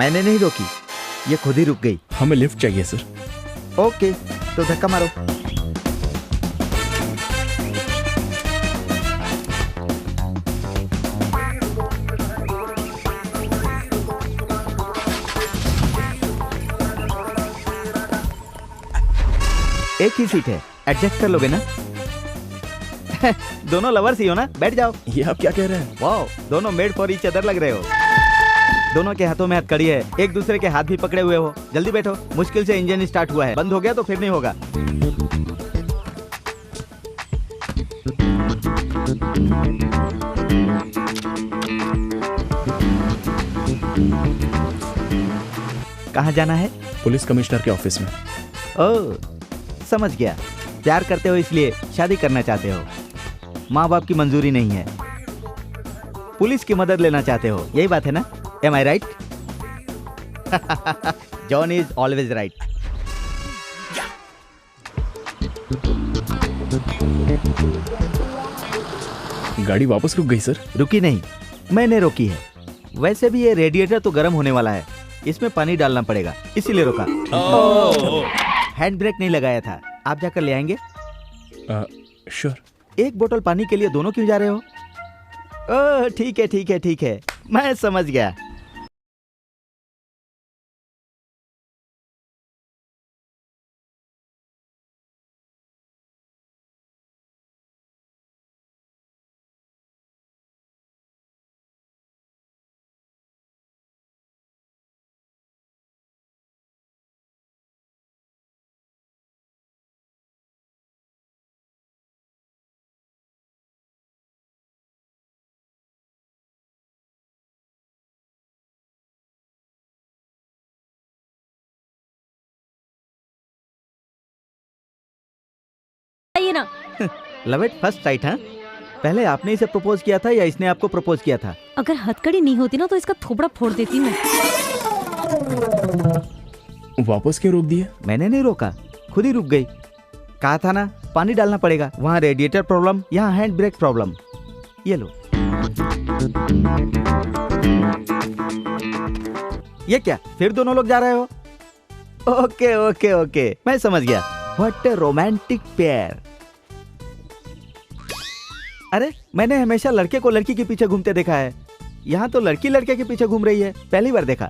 मैंने नहीं रोकी, ये खुद ही रुक गई। हमें लिफ्ट चाहिए सर। ओके, तो धक्का मारो। एक ही सीट है, एडजस्ट कर लोगे ना? दोनों लवर्स ही हो ना, बैठ जाओ। ये आप क्या कह रहे हैं? वाओ, दोनों मेड फॉर ईच अदर लग रहे हो। दोनों के हाथों में हथकड़ी है, एक दूसरे के हाथ भी पकड़े हुए हो। जल्दी बैठो, मुश्किल से इंजन स्टार्ट हुआ है, बंद हो गया तो फिर नहीं होगा। कहाँ जाना है? पुलिस कमिश्नर के ऑफिस में। ओह, समझ गया। प्यार करते हो इसलिए शादी करना चाहते हो। माँ बाप की मंजूरी नहीं है, पुलिस की मदद लेना चाहते हो, यही बात है ना? Am I right? John is always right. गाड़ी वापस रुक गई सर। रुकी नहीं, मैंने रोकी है। वैसे भी ये रेडिएटर तो गर्म होने वाला है, इसमें पानी डालना पड़ेगा, इसीलिए रोका। हैंड ब्रेक नहीं लगाया था, आप जाकर ले आएंगे? श्योर। एक बोतल पानी के लिए दोनों क्यों जा रहे हो? ओह, ठीक है ठीक है ठीक है, मैं समझ गया। ये ना लव इट फर्स्ट साइट, हाँ? पहले आपने इसे प्रपोज किया था या इसने आपको प्रपोज किया था? अगर हथकड़ी नहीं होती ना तो इसका थोबड़ा फोड़ देती मैं। वापस क्यों रोक दिए? मैंने नहीं रोका, खुद ही रुक गई। कहा था ना, पानी डालना पड़ेगा। वहाँ रेडिएटर प्रॉब्लम, यहाँ हैंड ब्रेक प्रॉब्लम। ये लो। ये क्या, फिर दोनों लोग जा रहे हो? ओके ओके ओके, मैं समझ गया। What A romantic pair. अरे, मैंने हमेशा लड़के को लड़की के पीछे घूमते देखा है, यहाँ तो लड़की लड़के के पीछे घूम रही है, पहली बार देखा।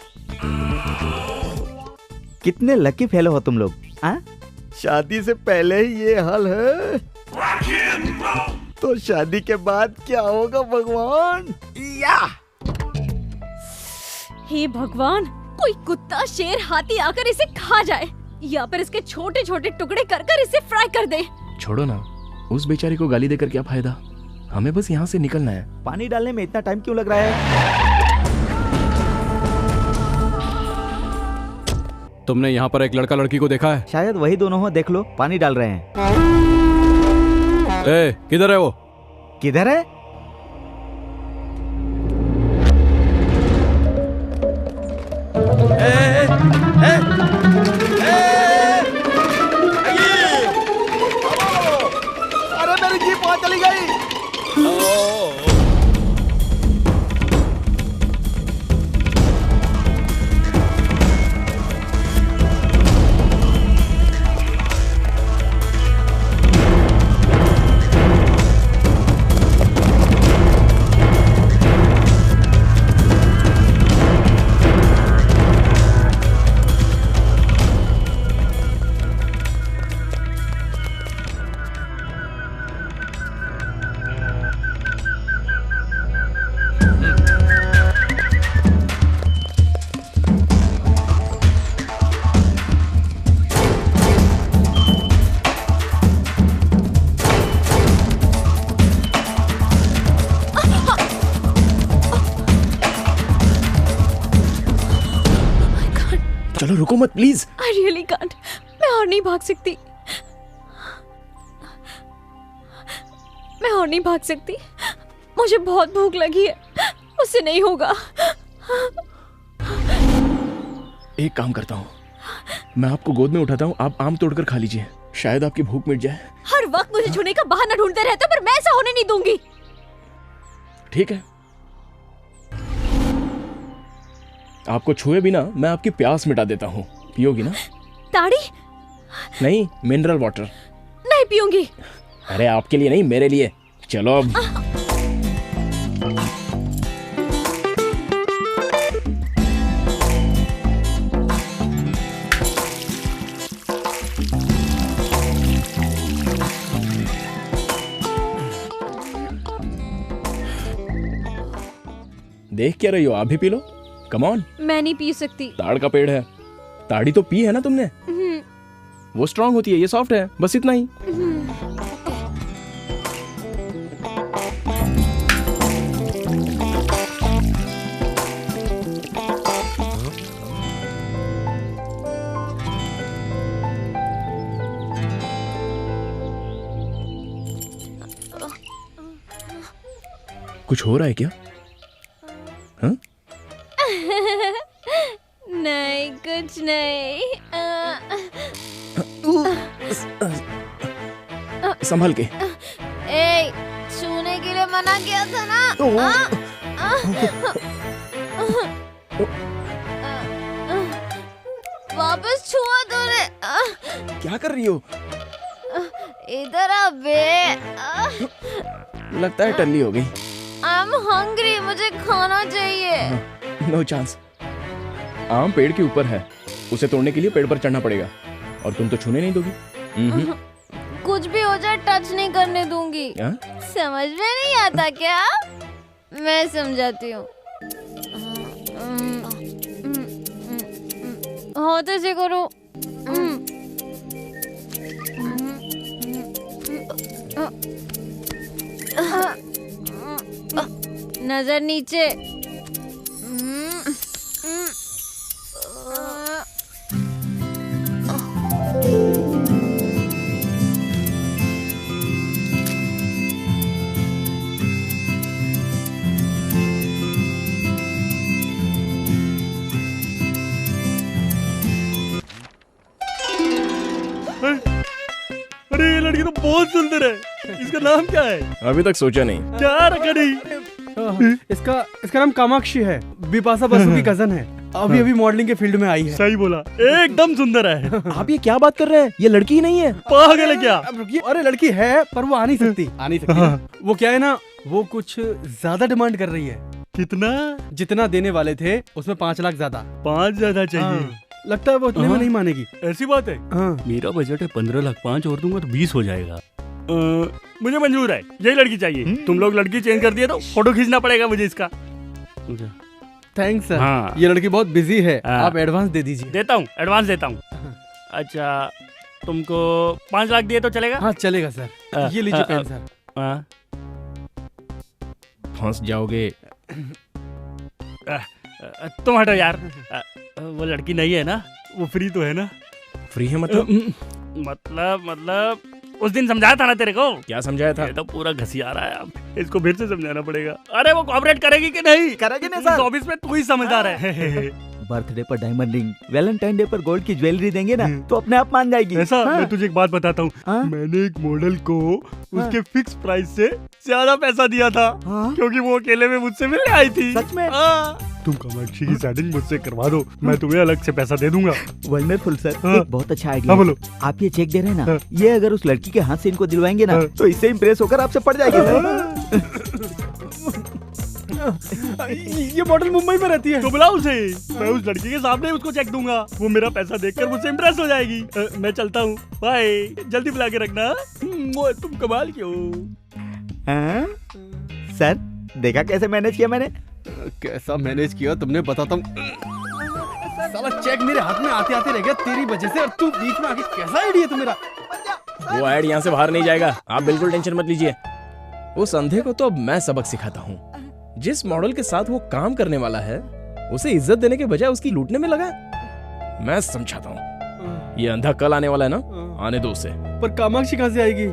कितने लकी फेलो हो तुम लोग, हाँ? शादी से पहले ही ये हाल है, तो शादी के बाद क्या होगा भगवान? या! हे भगवान, कोई कुत्ता, शेर, हाथी आकर इसे खा जाए या फिर इसके छोटे छोटे टुकड़े कर कर इसे फ्राई कर दे। छोड़ो ना, उस बेचारी को गाली देकर क्या फायदा, हमें बस यहाँ से निकलना है। पानी डालने में इतना टाइम क्यों लग रहा है? तुमने यहाँ पर एक लड़का लड़की को देखा है? शायद वही दोनों हो, देख लो, पानी डाल रहे हैं। ए, किधर है वो? किधर है? अरे मेरी जीप वहां चली गई। चलो रुको मत प्लीज। I really can't, मैं और नहीं भाग सकती, मैं और नहीं भाग सकती, मुझे बहुत भूख लगी है, मुझसे नहीं होगा। एक काम करता हूँ, मैं आपको गोद में उठाता हूँ, आप आम तोड़कर खा लीजिए, शायद आपकी भूख मिट जाए। हर वक्त मुझे छूने का बहाना ढूंढते रहते हो, पर मैं ऐसा होने नहीं दूंगी। ठीक है। आपको छुए बिना मैं आपकी प्यास मिटा देता हूँ, पियोगी ना? ताड़ी नहीं, मिनरल वाटर। नहीं पीऊंगी। अरे आपके लिए नहीं, मेरे लिए। चलो अब। देख क्या रही हो, आप भी पी लो। Come on. मैं नहीं पी सकती। ताड़ का पेड़ है, ताड़ी तो पी है ना तुमने? वो स्ट्रांग होती है, ये सॉफ्ट है, बस इतना ही। कुछ हो रहा है क्या? हाँ? नहीं कुछ नहीं। संभल के। ए, छूने के लिए मना किया था ना। वापस छुआ तूने। क्या कर रही हो? इधर आ बे। लगता है टल्ली हो गई। आई एम हंग्री, मुझे खाना चाहिए। No chance. आम पेड़ के ऊपर है, उसे तोड़ने के लिए पेड़ पर चढ़ना पड़ेगा, और तुम तो छूने नहीं दोगी। कुछ भी हो जाए टच नहीं करने दूंगी। समझ में नहीं आता क्या? मैं समझाती हूँ। होते से करो। नजर नीचे। अरे ये लड़की तो बहुत सुंदर है, इसका नाम क्या है? अभी तक सोचा नहीं। क्या रखा नहीं? इसका नाम कामाक्षी है, बिपाशा बसु की कजन है। अभी मॉडलिंग के फील्ड में आई है। सही बोला, एकदम सुंदर है। आप ये क्या बात कर रहे हैं? ये लड़की ही नहीं है। पागल है क्या? अरे लड़की है, पर वो आ नहीं सकती। वो क्या है ना, वो कुछ ज्यादा डिमांड कर रही है। कितना? जितना देने वाले थे उसमें 5 लाख ज्यादा। 5 ज्यादा चाहिए? लगता है वो उतने में नहीं मानेगी। ऐसी बात है? मेरा बजट है 15 लाख, 5 और दूंगा तो 20 हो जाएगा। मुझे मंजूर है, यही लड़की चाहिए। तुम लोग लड़की चेंज कर दिए तो फोटो खींचना पड़ेगा मुझे इसका। Thanks sir. हाँ। ये लड़की बहुत बिजी है, आप एडवांस दे दीजिए। देता हूँ, एडवांस देता हूँ। अच्छा, तुमको 5 लाख दिए तो चलेगा? हाँ चलेगा सर। ये लीजिए पेन सर। फंस जाओगे। तुम हटो यार। वो लड़की नहीं है ना, वो फ्री तो है ना? फ्री है मतलब? मतलब उस दिन समझाया था ना तेरे को। क्या समझाया था? ये तो पूरा घसिया रहा है, अब इसको फिर से समझाना पड़ेगा। अरे वो कोऑपरेट करेगी कि नहीं? करेगी नहीं सर। ऑफिस में तू ही समझदार है। बर्थडे पर डायमंड रिंग, वैलेंटाइन डे पर गोल्ड की ज्वेलरी देंगे ना तो अपने आप मान जाएगी। ऐसा? हाँ। मैं तुझे एक बात बताता हूँ। मैंने एक मॉडल को उसके फिक्स प्राइस से ज्यादा पैसा दिया था, क्योंकि वो अकेले में मुझसे मिलने आई थी। सच में? तुम कामाक्षी की सेटिंग मुझसे करवा दो, मैं तुम्हें अलग से पैसा दे दूंगा। Wonderful sir. एक बहुत अच्छा हाँ, आइडिया। बोलो। आप ये चेक दे रहे हैं ना, ये अगर उस लड़की के हाथ से इनको दिलवाएंगे ना तो इससे इम्प्रेस होकर आपसे पड़ जाएगी सर। ये मॉडल मुंबई में रहती है। तो बुलाओ उसे, मैं उस लड़की के सामने उसको चेक दूंगा। वो मेरा पैसा देखकर मुझसे इम्प्रेस हो जाएगी। मैं चलता हूँ, बाय। जल्दी बुला के रखना। तुम कमाल के हो। सर देखा कैसे मैनेज किया मैंने? कैसा मैनेज किया तुमने, बताता हूँ। साला चेक मेरे हाथ में आते आते रह गया तेरी वजह से, और तू बीच में आके कैसा आइडिया तुम्हारा? वो ऐड यहाँ से बाहर नहीं जाएगा, आप बिल्कुल टेंशन मत लीजिए। उस अंधे को तो अब मैं सबक सिखाता हूँ। जिस मॉडल के साथ वो काम करने वाला है उसे इज्जत देने के बजाय उसकी लूटने में लगा है। मैं समझाता हूँ। ये अंधा कल आने वाला है ना, आने दो उसे। पर कामाक्षी कहाँ से आएगी?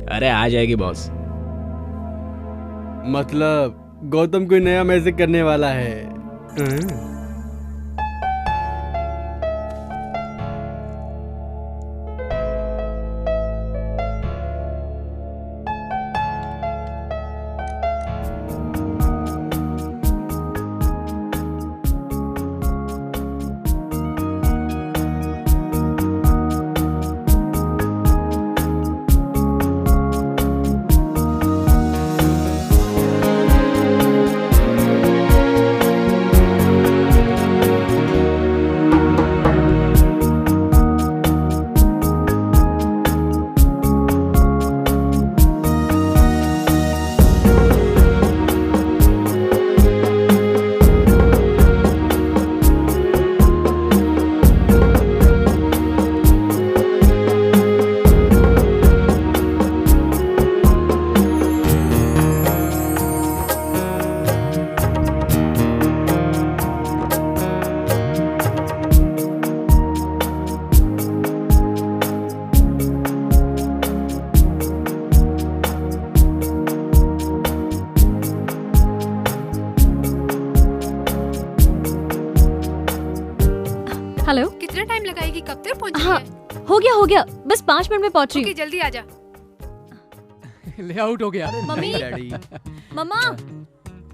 अरे आ जाएगी बॉस। मतलब गौतम कोई नया मैजिक करने वाला है। हेलो। कितना टाइम लगाएगी? कब तक पहुंचेगी? हाँ, हो गया, बस 5 मिनट में पहुंच रही ओके, हूँ। जल्दी आजा। लेआउट हो गया। मम्मी, मम्मा,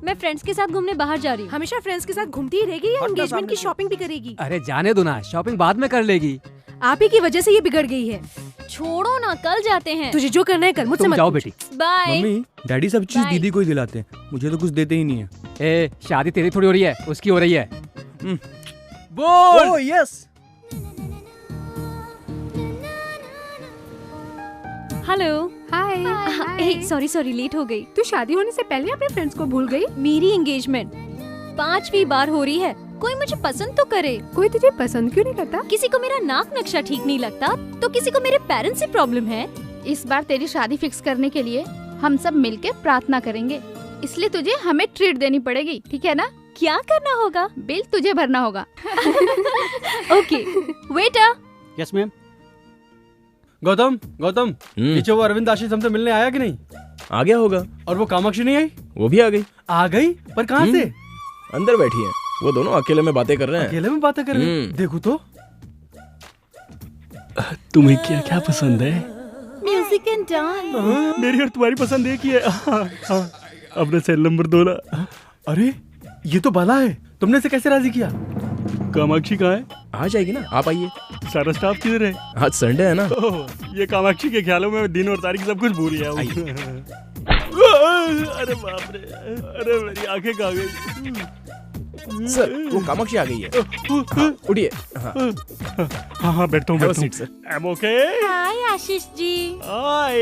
मैं फ्रेंड्स के साथ घूमने बाहर जा रही हूँ। हमेशा फ्रेंड्स के साथ घूमती ही रहेगी या एंगेजमेंट की शॉपिंग भी करेगी? अरे जाने दो ना, शॉपिंग बाद में कर लेगी। आप ही की वजह से ये बिगड़ गई है। छोड़ो ना, कल जाते हैं। तुझे जो करना है कर, मुझसे तुम मत जाओ पूछ। बेटी। बाय। मम्मी डैडी सब चीज Bye. दीदी को ही दिलाते हैं, मुझे तो कुछ देते ही नहीं है। ए, शादी तेरी थोड़ी हो रही है, उसकी हो रही है। बोल। Oh yes. हेलो। हाय। सॉरी लेट हो गई। तू शादी होने से पहले अपने फ्रेंड्स को भूल गई? मेरी एंगेजमेंट 5वीं बार हो रही है। कोई मुझे पसंद तो करे। कोई तुझे पसंद क्यों नहीं करता? किसी को मेरा नाक नक्शा ठीक नहीं लगता, तो किसी को मेरे पेरेंट्स से प्रॉब्लम है। इस बार तेरी शादी फिक्स करने के लिए हम सब मिलके प्रार्थना करेंगे, इसलिए तुझे हमें ट्रीट देनी पड़ेगी, ठीक है ना? क्या करना होगा? बिल तुझे भरना होगा। Okay, waiter. Yes ma'am. Gautam पीछे वो अरविंद आशीष हमसे मिलने आया कि नहीं? आ गया होगा। और वो कामाक्षी नहीं आई? वो भी आ गई। आ गई? पर कहाँ से? अंदर बैठी है। वो दोनों अकेले में बातें कर रहे हैं। अकेले में बातें कर रहे हैं? देखो तो। तुम्हें क्या क्या पसंद है? Music and dance. मेरी और तुम्हारी पसंद एक ही है। हाँ, अपने सेल नंबर 2 ला। अरे ये तो बाला है, तुमने इसे कैसे राजी किया? कामाक्षी कहाँ है? आ जाएगी ना, आप आइए। सारा स्टाफ किधर है? आज संडे है ना। ओह, ये कामाक्षी के ख्यालों में दिन और तारीख सब कुछ भूल गया हूँ। अरे बाप रे, अरे मेरी आंखें कहाँ गई? सर, वो कामाक्षी आ गई है। हाँ, उठिए। हाँ हाँ बैठता हूँ। Seat sir. I'm okay? हाय आशीष जी। हाय।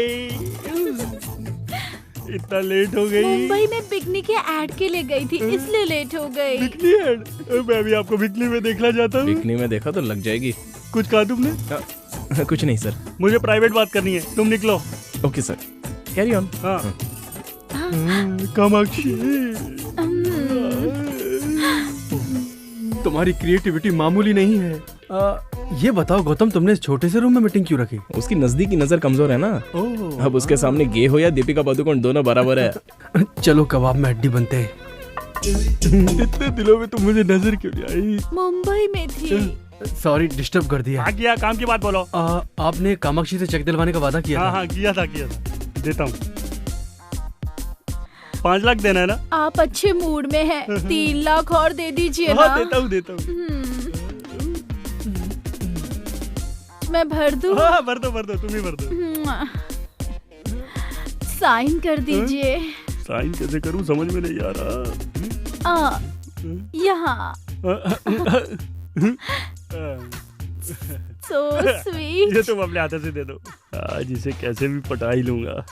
इतना लेट हो गई? मुंबई में बिकनी के ऐड के लिए गई थी, इसलिए लेट हो गई। Bikini add? मैं भी आपको बिकनी में देखना चाहता हूँ। बिकनी में देखा तो लग जाएगी। कुछ कहा तुमने? कुछ नहीं सर। मुझे प्राइवेट बात करनी है, तुम निकलो। Okay sir, carry on. हाँ। कामाक्षी, तुम्हारी क्रिएटिविटी मामूली नहीं है। ये बताओ गौतम, तुमने इस छोटे से रूम में मीटिंग क्यों रखी? उसकी नजदीकी नजर कमजोर है ना। अब उसके सामने गे हो या दीपिका पादुकोण, दोनों बराबर है। चलो कबाब में हड्डी बनते हैं। इतने दिनों में तुम मुझे नजर क्यों नहीं आई? मुंबई में थी। सॉरी डिस्टर्ब कर दिया। हाँ किया, काम की बात बोलो। आपने कामाक्षी से चेक दिलवाने का वादा किया था। हाँ किया था। देता हूँ। 5 लाख देना है ना? आप अच्छे मूड में हैं, 3 लाख और दे दीजिए ना। देता हूँ। मैं भर दूँ? हाँ भर दो, तुम ही भर दो। साइन कर दीजिए। साइन कैसे करूँ समझ में नहीं आ रहा। यहाँ। So sweet। ये तुम अपने हाथों से दे दो। आज इसे कैसे भी पटा ही लूंगा।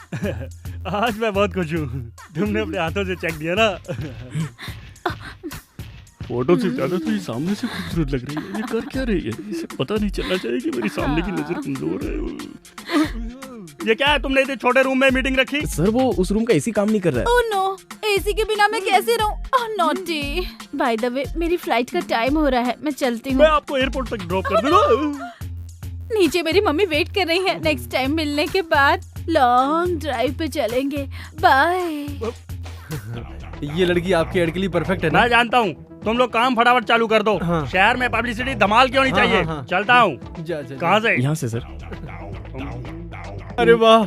आज मैं बहुत खुश हूँ, तुमने अपने हाथों से चेक दिया ना। फोटो से ज्यादा तो ये सामने से खूबसूरत लग रही है। ये कर क्या रही है? इसे पता नहीं चलना चाहिए कि मेरी सामने की नजर कमजोर है। ये क्या है, तुमने इतने छोटे रूम में मीटिंग रखी? सर वो उस रूम का एसी काम नहीं कर रहा है। ओह नो, एसी के बिना मैं कैसे रहूं? ओह नॉटी। बाय द वे, मेरी फ्लाइट का टाइम हो रहा है, मैं चलती हूँ। मैं आपको एयरपोर्ट तक ड्रॉप कर दूंगा। नीचे मेरी मम्मी वेट कर रही है। नेक्स्ट टाइम मिलने के बाद लॉन्ग ड्राइव पे चलेंगे। बाय। ये लड़की आपके एड के लिए परफेक्ट है ना? मैं जानता हूँ, तुम लोग काम फटाफट चालू कर दो। हाँ। शहर में पब्लिसिटी धमाल क्यों नहीं चाहिए? हाँ। चलता हूँ। कहाँ से? यहाँ से सर। अरे वाह,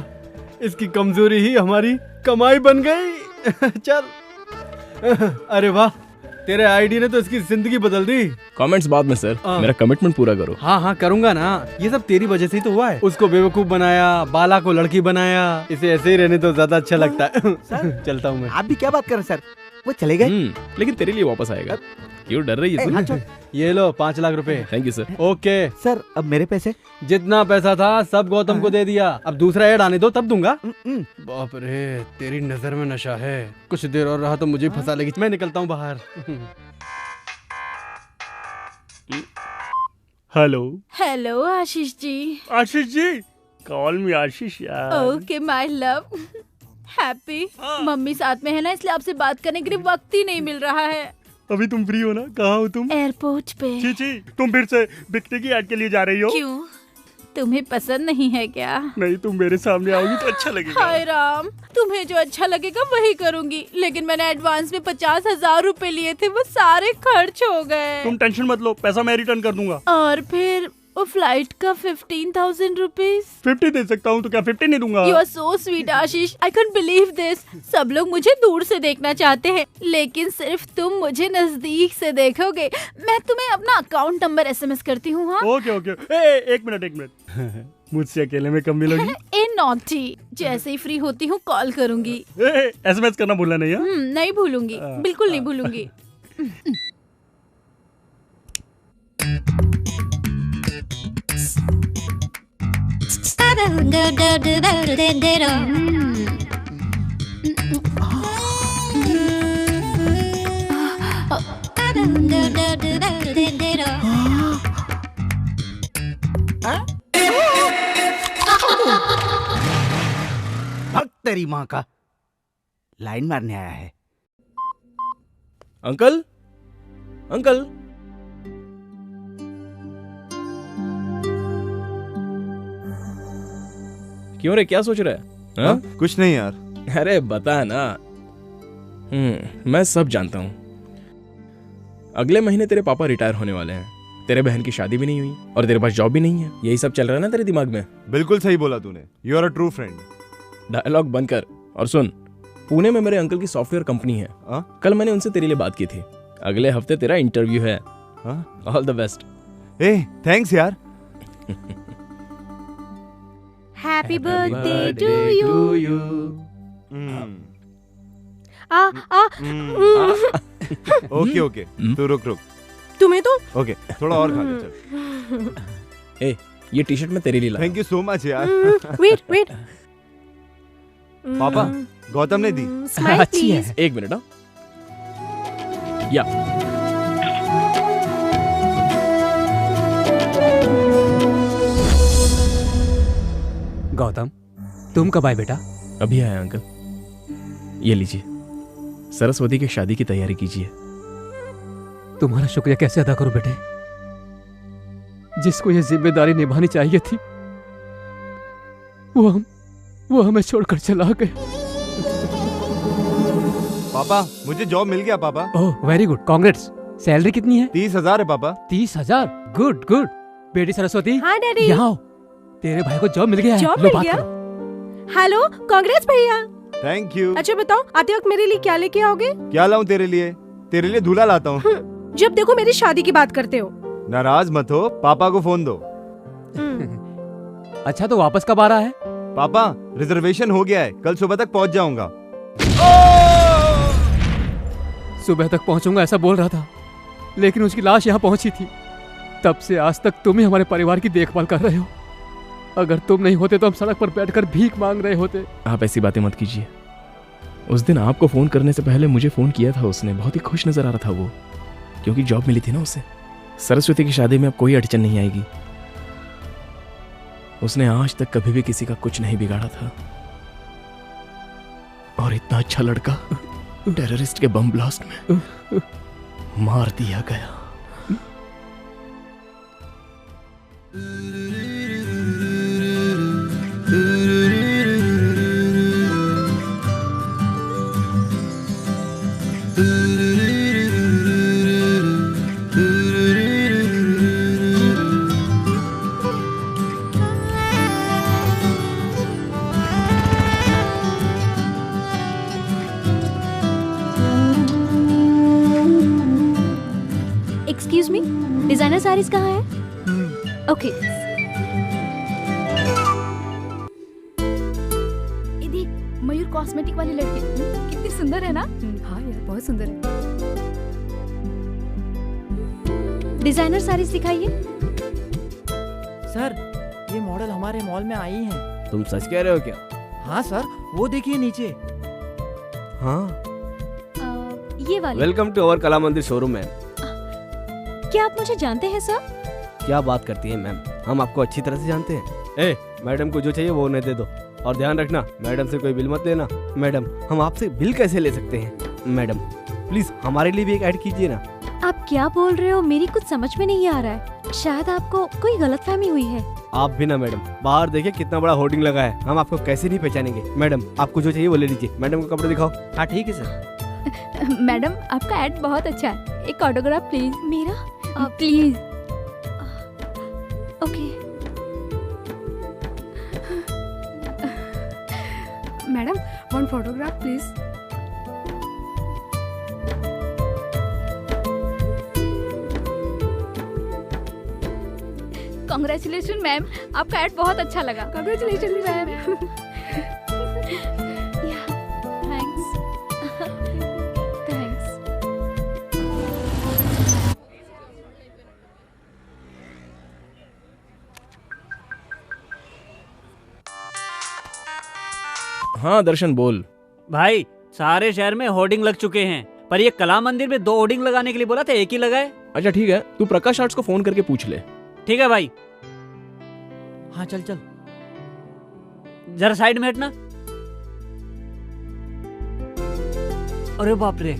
इसकी कमजोरी ही हमारी कमाई बन गई। चल। अरे वाह, तेरे आईडी ने तो इसकी जिंदगी बदल दी। कमेंट्स बाद में सर, मेरा कमिटमेंट पूरा करो। हाँ करूंगा ना, ये सब तेरी वजह से ही तो हुआ है। उसको बेवकूफ बनाया, बाला को लड़की बनाया, इसे ऐसे ही रहने तो ज्यादा अच्छा लगता है। चलता हूँ मैं। आप भी क्या बात कर रहे सर? वो चले गए? लेकिन तेरे लिए वापस आएगा। क्यों डर रही है तू? ये लो 5 लाख रुपए। Thank you sir. Okay sir, अब मेरे पैसे? जितना पैसा था सब गौतम को दे दिया। अब दूसरा ऐड आने दो तब दूंगा। बाप रे, तेरी नजर में नशा है। कुछ देर और रहा तो मुझे फंसा लेगी। मैं निकलता हूँ बाहर। हेलो आशीष जी। आशीष जी, कॉल मी आशीष यार। Okay my love. Happy. Mummy साथ में है ना, इसलिए आपसे बात करने के लिए वक्त ही नहीं मिल रहा है। अभी तुम फ्री हो ना? कहाँ हो तुम? एयरपोर्ट पे। छी, तुम फिर से बिकनी की ऐड के लिए जा रही हो? क्यों? तुम्हें पसंद नहीं है क्या? नहीं, तुम मेरे सामने आओगी तो अच्छा लगेगा। हाय राम, तुम्हें जो अच्छा लगेगा वही करूंगी, लेकिन मैंने एडवांस में 50,000 रुपए लिए थे, वो सारे खर्च हो गए। तुम टेंशन मत लो, पैसा मैं रिटर्न कर दूंगा। और फिर वो फ्लाइट का 15,000 रुपीज। 50 दे सकता हूँ तो क्या 50 नहीं दूंगा? You are so sweet Ashish, I can't believe this। सब लोग मुझे दूर से देखना चाहते हैं, लेकिन सिर्फ तुम मुझे नजदीक से देखोगे। मैं तुम्हें अपना अकाउंट नंबर SMS करती हूँ। हाँ ओके ओके। एक मिनट मुझसे अकेले में कब मिलोगी? ए नॉटी, जैसे ही फ्री होती हूँ कॉल करूँगी। SMS करना भूलना नहीं है? नहीं भूलूंगी, बिल्कुल नहीं भूलूंगी। भक्त तेरी माँ का, लाइन मारने आया है। अंकल, अंकल, क्यों रे, क्या सोच रहा है? हाँ? कुछ नहीं यार। अरे बता ना। मैं सब जानता हूँ। अगले महीने तेरे पापा रिटायर होने वाले हैं, तेरे बहन की शादी भी नहीं हुई और तेरे पास जॉब भी नहीं है। यही सब चल रहा है ना तेरे दिमाग में? बिल्कुल सही बोला तूने। You are a true friend. Dialogue बंद कर और सुन। पुणे में मेरे अंकल की सॉफ्टवेयर कंपनी है। कल मैंने उनसे तेरे लिए बात की थी। अगले हफ्ते तेरा इंटरव्यू है। All the best. थैंक्स यार। Happy birthday to you. Okay okay, तू रुक। तुम्हें तो ओके, थोड़ा और खा ले चल। ये टी शर्ट मैं तेरे लिए लाया। थैंक यू सो मच यार। वेट। पापा, गौतम ने दी। अच्छी है। एक मिनट। या गौतम, तुम कब आए बेटा? अभी आया अंकल। ये लीजिए, सरस्वती की शादी की तैयारी कीजिए। तुम्हारा शुक्रिया कैसे अदा करूं बेटे? जिसको ये जिम्मेदारी निभानी चाहिए थी वो हमें छोड़कर चला गए। पापा, मुझे जॉब मिल गया पापा। Oh very good, congrats. Salary कितनी है? 30,000 है पापा। 30,000? गुड। बेटी सरस्वती, हाँ डैडी। यहाँ आओ। तेरे भाई को जॉब मिल गया है। जॉब लो मिल बात गया? करो। हेलो, कांग्रेस भैया। Thank you. अच्छा बताओ, आते वक्त मेरे लिए क्या लेके आओगे? क्या लाऊं तेरे लिए? तेरे लिए दूल्हा लाता हूँ। जब देखो मेरी शादी की बात करते हो। नाराज मत हो, पापा को फोन दो। अच्छा तो वापस कब आ रहा है? पापा, रिजर्वेशन हो गया है, कल सुबह तक पहुंच जाऊंगा। सुबह तक पहुंचूंगा ऐसा बोल रहा था, लेकिन उसकी लाश यहाँ पहुंची थी। तब से आज तक तुम ही हमारे परिवार की देखभाल कर रहे हो। अगर तुम नहीं होते तो हम सड़क पर बैठकर भीख मांग रहे होते। आप ऐसी बातें मत कीजिए। उस दिन आपको फोन करने से पहले मुझे फोन किया था उसने। बहुत ही खुश नजर आ रहा था वो, क्योंकि जॉब मिली थी ना उसे। सरस्वती की शादी में अब कोई अड़चन नहीं आएगी। उसने आज तक कभी भी किसी का कुछ नहीं बिगाड़ा था। और इतना अच्छा लड़का टेररिस्ट के बम ब्लास्ट में मार दिया गया। एक्सक्यूज मी, डिजाइनर साड़ीज कहाँ है? ओके। ये देख, मयूर कॉस्मेटिक वाली लड़की कितनी सुंदर है ना? हाँ यार, बहुत सुंदर है। डिजाइनर साड़ीज दिखाइए। सर, ये मॉडल हमारे मॉल में आई हैं। तुम सच कह रहे हो क्या? हाँ सर, वो देखिए नीचे। हाँ। ये वाली। वेलकम टू अवर कला मंदिर शोरूम मैम। क्या आप मुझे जानते हैं सर? क्या बात करती है मैम, हम आपको अच्छी तरह से जानते हैं। मैडम को जो चाहिए वो उन्हें दे दो, और ध्यान रखना मैडम से कोई बिल मत लेना। मैडम, हम आपसे बिल कैसे ले सकते हैं? मैडम प्लीज हमारे लिए भी एक ऐड कीजिए ना। आप क्या बोल रहे हो? मेरी कुछ समझ में नहीं आ रहा है। शायद आपको कोई गलतफहमी हुई है। आप भी ना मैडम, बाहर देखिए कितना बड़ा होर्डिंग लगा है, हम आपको कैसे नहीं पहचानेंगे। मैडम आपको जो चाहिए वो ले लीजिए। मैडम को कपड़े दिखाओ। हाँ ठीक है सर। मैडम आपका एड बहुत अच्छा है, एक ऑटोग्राफ प्लीज। मेरा please. Okay. Madam one photograph please. Congratulation ma'am, आपका एड बहुत अच्छा लगा। Congratulation ma'am. थैंक्स। थैंक्स। हाँ दर्शन बोल। भाई सारे शहर में होर्डिंग लग चुके हैं, पर ये कला मंदिर में 2 होर्डिंग लगाने के लिए बोला था, एक ही लगाए। अच्छा ठीक है, तू प्रकाश आर्ट्स को फोन करके पूछ ले। ठीक है भाई। हाँ चल चल। जरा साइड में हटना। अरे बाप रे,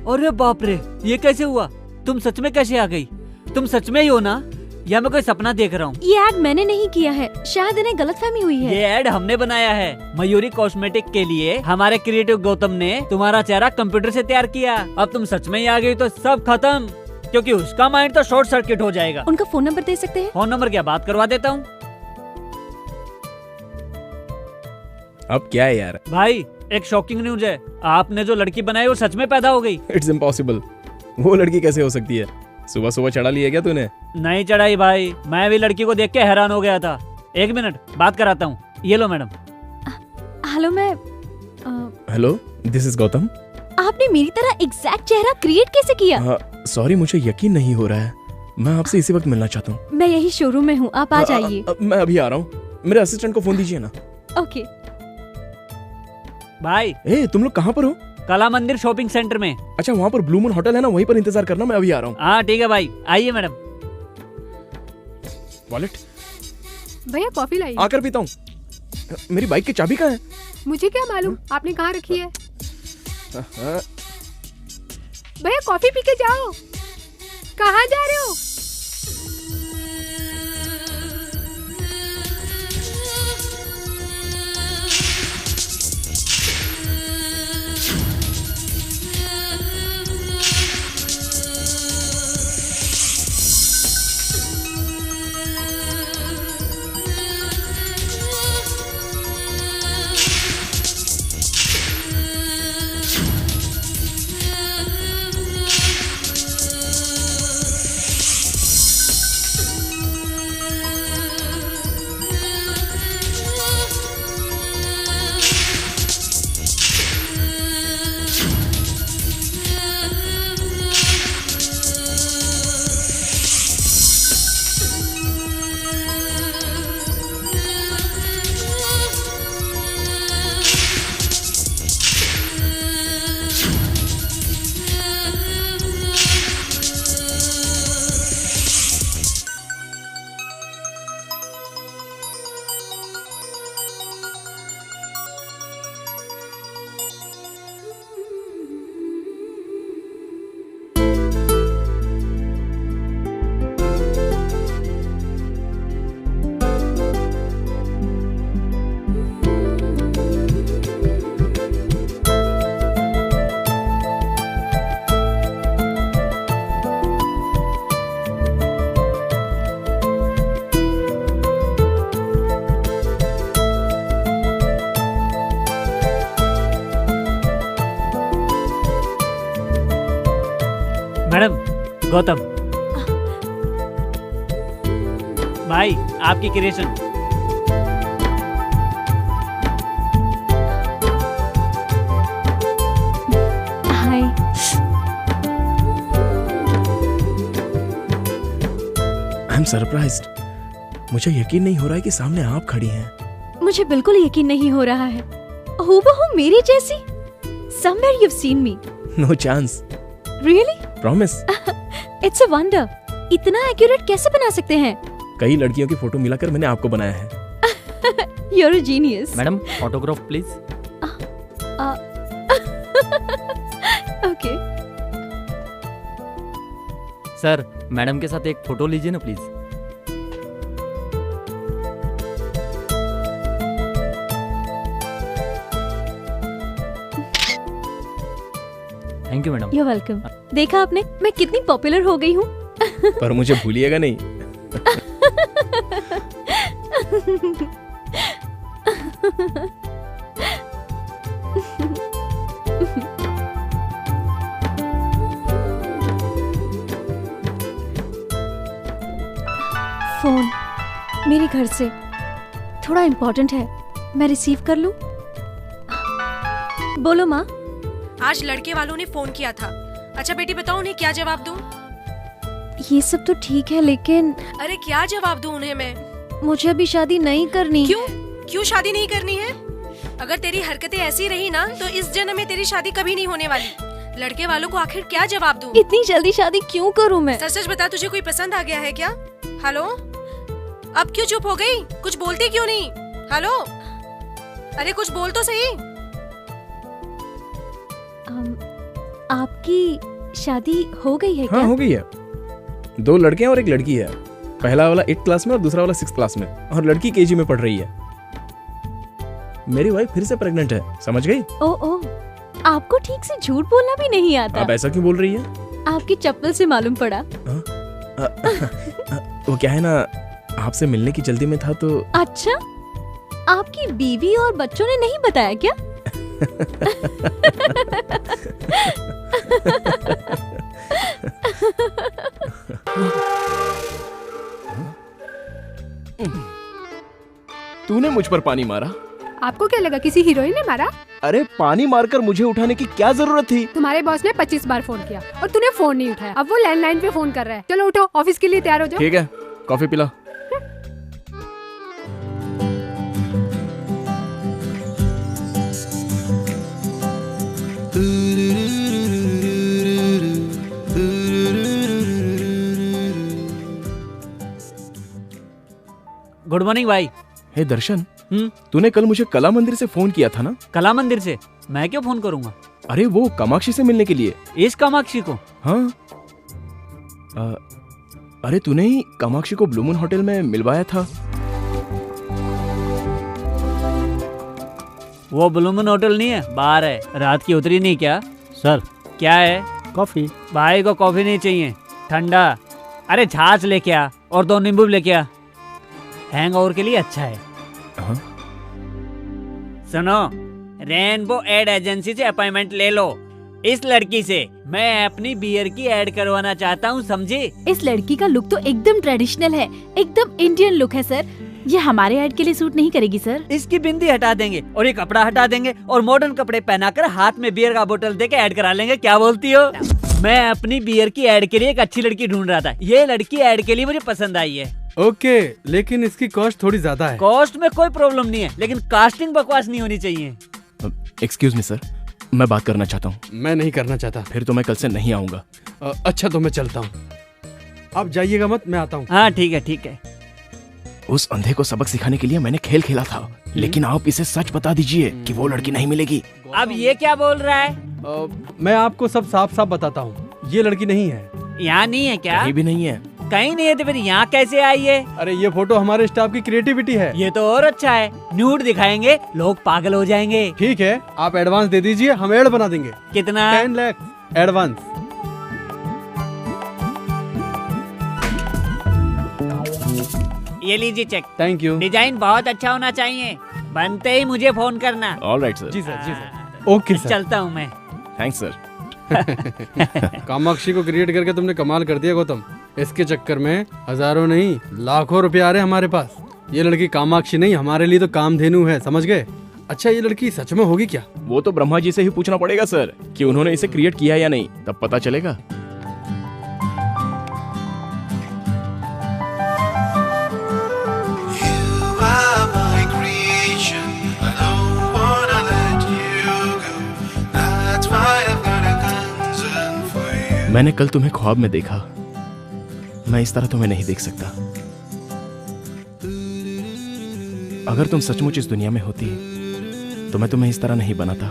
अरे बाप रे, ये कैसे हुआ? तुम सच में कैसे आ गई? तुम सच में ही हो ना, या मैं कोई सपना देख रहा हूँ? ये ऐड मैंने नहीं किया है, शायद इन्हें गलतफहमी हुई है। ये ऐड हमने बनाया है मयूरी कॉस्मेटिक के लिए। हमारे क्रिएटिव गौतम ने तुम्हारा चेहरा कंप्यूटर से तैयार किया। अब तुम सच में ही आ गई तो सब खत्म, क्योंकि उसका माइंड तो शॉर्ट सर्किट हो जाएगा। उनका फोन नंबर दे सकते हैं? फोन नंबर क्या, बात करवा देता हूँ। अब क्या है यार? भाई एक शॉकिंग न्यूज है, आपने जो लड़की बनाई वो सच में पैदा हो गई। It's impossible. वो लड़की कैसे हो सकती है? सुबह सुबह चढ़ा लिया क्या तूने? नहीं चढ़ाई भाई, मैं भी लड़की को देख के हैरान हो गया था। 1 मिनट बात कराता हूँ। ये लो मैडम। हेलो मैं हेलो, दिस इज गौतम। आपने मेरी तरह एग्जैक्ट चेहरा क्रिएट कैसे किया? सॉरी, मुझे यकीन नहीं हो रहा है। मैं आपसे इसी वक्त मिलना चाहता हूँ। मैं यही शोरूम में हूँ, आप आ जाइए। मैं अभी आ रहा हूँ। मेरे असिस्टेंट को फोन दीजिए ना। ओके। भाई तुम लोग कहाँ पर हो? कला मंदिर शॉपिंग सेंटर में। अच्छा, वहाँ पर ब्लू मून होटल है ना, वहीं पर इंतजार करना, मैं अभी आ रहा हूँ। हाँ ठीक है भाई, आइए मैडम। वॉलेट भैया कॉफी लाइए। आकर पीता हूँ। मेरी बाइक की चाबी कहाँ है? मुझे क्या मालूम आपने कहाँ रखी है। भैया कॉफी पी के जाओ। कहाँ जा रहे हो? मैडम गौतम भाई, आपकी creation. Hi. I am surprised. मुझे यकीन नहीं हो रहा है कि सामने आप खड़ी हैं। मुझे बिल्कुल यकीन नहीं हो रहा है, हूबहू मेरी जैसी। Somewhere you've seen me. No chance. Really? Promise. It's a wonder. इतना एक्यूरेट कैसे बना सकते हैं? कई लड़कियों की फोटो मिलाकर मैंने आपको बनाया है। You're a genius. Madam autograph please. Okay. Sir madam के साथ एक फोटो लीजिए ना please. Thank you madam. You welcome. देखा आपने मैं कितनी पॉपुलर हो गई हूँ। पर मुझे भूलिएगा नहीं। फोन मेरे घर से थोड़ा इम्पोर्टेंट है, मैं रिसीव कर लूं? बोलो माँ। आज लड़के वालों ने फोन किया था। अच्छा बेटी बताओ उन्हें क्या जवाब दूं? ये सब तो ठीक है लेकिन अरे क्या जवाब दूं उन्हें मैं? मुझे अभी शादी नहीं करनी। क्यों शादी नहीं करनी है? अगर तेरी हरकतें ऐसी रही ना तो इस जन्म में तेरी शादी कभी नहीं होने वाली। लड़के वालों को आखिर क्या जवाब दूं? इतनी जल्दी शादी क्यों करूं मैं? सच सच बता, तुझे कोई पसंद आ गया है क्या? हेलो, अब क्यों चुप हो गई? कुछ बोलती क्यों नहीं? हेलो, अरे कुछ बोल तो सही। आपकी शादी हो गई है क्या? हाँ हो गई है। 2 लड़के हैं और 1 लड़की है। पहला वाला 8th क्लास में और दूसरा वाला 6th क्लास में, और लड़की KG में पढ़ रही है। मेरी वाइफ फिर से प्रेग्नेंट है, समझ गई? ओ, आपको ठीक से झूठ बोलना भी नहीं आता। आप ऐसा क्यों बोल रही है? आपकी चप्पल से मालूम पड़ा। वो क्या है ना, आपसे मिलने की जल्दी में था तो। अच्छा, आपकी बीवी और बच्चों ने नहीं बताया क्या? तूने मुझ पर पानी मारा? आपको क्या लगा किसी हीरोइन ने मारा? अरे पानी मारकर मुझे उठाने की क्या जरूरत थी? तुम्हारे बॉस ने 25 बार फोन किया और तूने फोन नहीं उठाया। अब वो लैंडलाइन पे फोन कर रहा है। चलो उठो, ऑफिस के लिए तैयार हो जाओ। ठीक है, कॉफी पिला। गुड मॉर्निंग भाई। हे दर्शन, तूने कल मुझे कला मंदिर से फोन किया था ना? कला मंदिर से? मैं क्यों फोन करूंगा? अरे वो कामाक्षी से मिलने के लिए। इस कामाक्षी को? हाँ। अरे तूने ही कामाक्षी को ब्लू मून होटल में मिलवाया था। वो ब्लू मून होटल नहीं है, बाहर है। रात की उतरी नहीं क्या? सर क्या है? कॉफी। भाई को कॉफी नहीं चाहिए, ठंडा। अरे छाछ लेके आ और 2 नींबू लेके आ, हैंगओवर के लिए अच्छा है। सुनो, रेनबो एड एजेंसी से अपॉइंटमेंट ले लो। इस लड़की से मैं अपनी बियर की ऐड करवाना चाहता हूँ, समझे? इस लड़की का लुक तो एकदम ट्रेडिशनल है, एकदम इंडियन लुक है सर। ये हमारे ऐड के लिए सूट नहीं करेगी सर। इसकी बिंदी हटा देंगे और ये कपड़ा हटा देंगे और मॉडर्न कपड़े पहनाकर हाथ में बियर का बोतल देके ऐड करा लेंगे। क्या बोलती हो? मैं अपनी बियर की ऐड के लिए एक अच्छी लड़की ढूंढ रहा था, ये लड़की ऐड के लिए मुझे पसंद आई है। ओके, लेकिन इसकी कॉस्ट थोड़ी ज्यादा है। कॉस्ट में कोई प्रॉब्लम नहीं है, लेकिन कास्टिंग बकवास नहीं होनी चाहिए। एक्सक्यूज मी सर, मैं बात करना चाहता हूँ। मैं नहीं करना चाहता। फिर तो मैं कल से नहीं आऊंगा। अच्छा तो मैं चलता हूँ, आप जाइएगा मत, मैं आता हूँ। हाँ ठीक है ठीक है। उस अंधे को सबक सिखाने के लिए मैंने खेल खेला था, लेकिन आप इसे सच बता दीजिए कि वो लड़की नहीं मिलेगी। अब ये क्या बोल रहा है? मैं आपको सब साफ साफ बताता हूँ, ये लड़की नहीं है। यहाँ नहीं है क्या? कहीं भी नहीं है। कहीं नहीं है तो फिर यहाँ कैसे आई है? अरे ये फोटो हमारे स्टाफ की क्रिएटिविटी है। ये तो और अच्छा है, न्यूड दिखाएंगे, लोग पागल हो जाएंगे। ठीक है, आप एडवांस दे दीजिए, हम एड बना देंगे। कितना? 10 लाख एडवांस। ये लीजिए चेक। Thank you. डिजाइन बहुत अच्छा होना चाहिए, बनते ही मुझे फोन करना। All right sir. जी सर, जी सर। Okay sir. चलता हूँ मैं। Thanks sir. कामाक्षी को क्रिएट करके तुमने कमाल कर दिया गौतम। इसके चक्कर में हजारों नहीं लाखों रुपए आ रहे हमारे पास। ये लड़की कामाक्षी नहीं, हमारे लिए तो कामधेनु है, समझ गए? अच्छा ये लड़की सच में होगी क्या? वो तो ब्रह्मा जी से ही पूछना पड़ेगा सर कि उन्होंने इसे क्रिएट किया या नहीं, तब पता चलेगा। मैंने कल तुम्हें ख्वाब में देखा, मैं इस तरह तुम्हें नहीं देख सकता। अगर तुम सचमुच इस दुनिया में होती तो मैं तुम्हें इस तरह नहीं बनाता।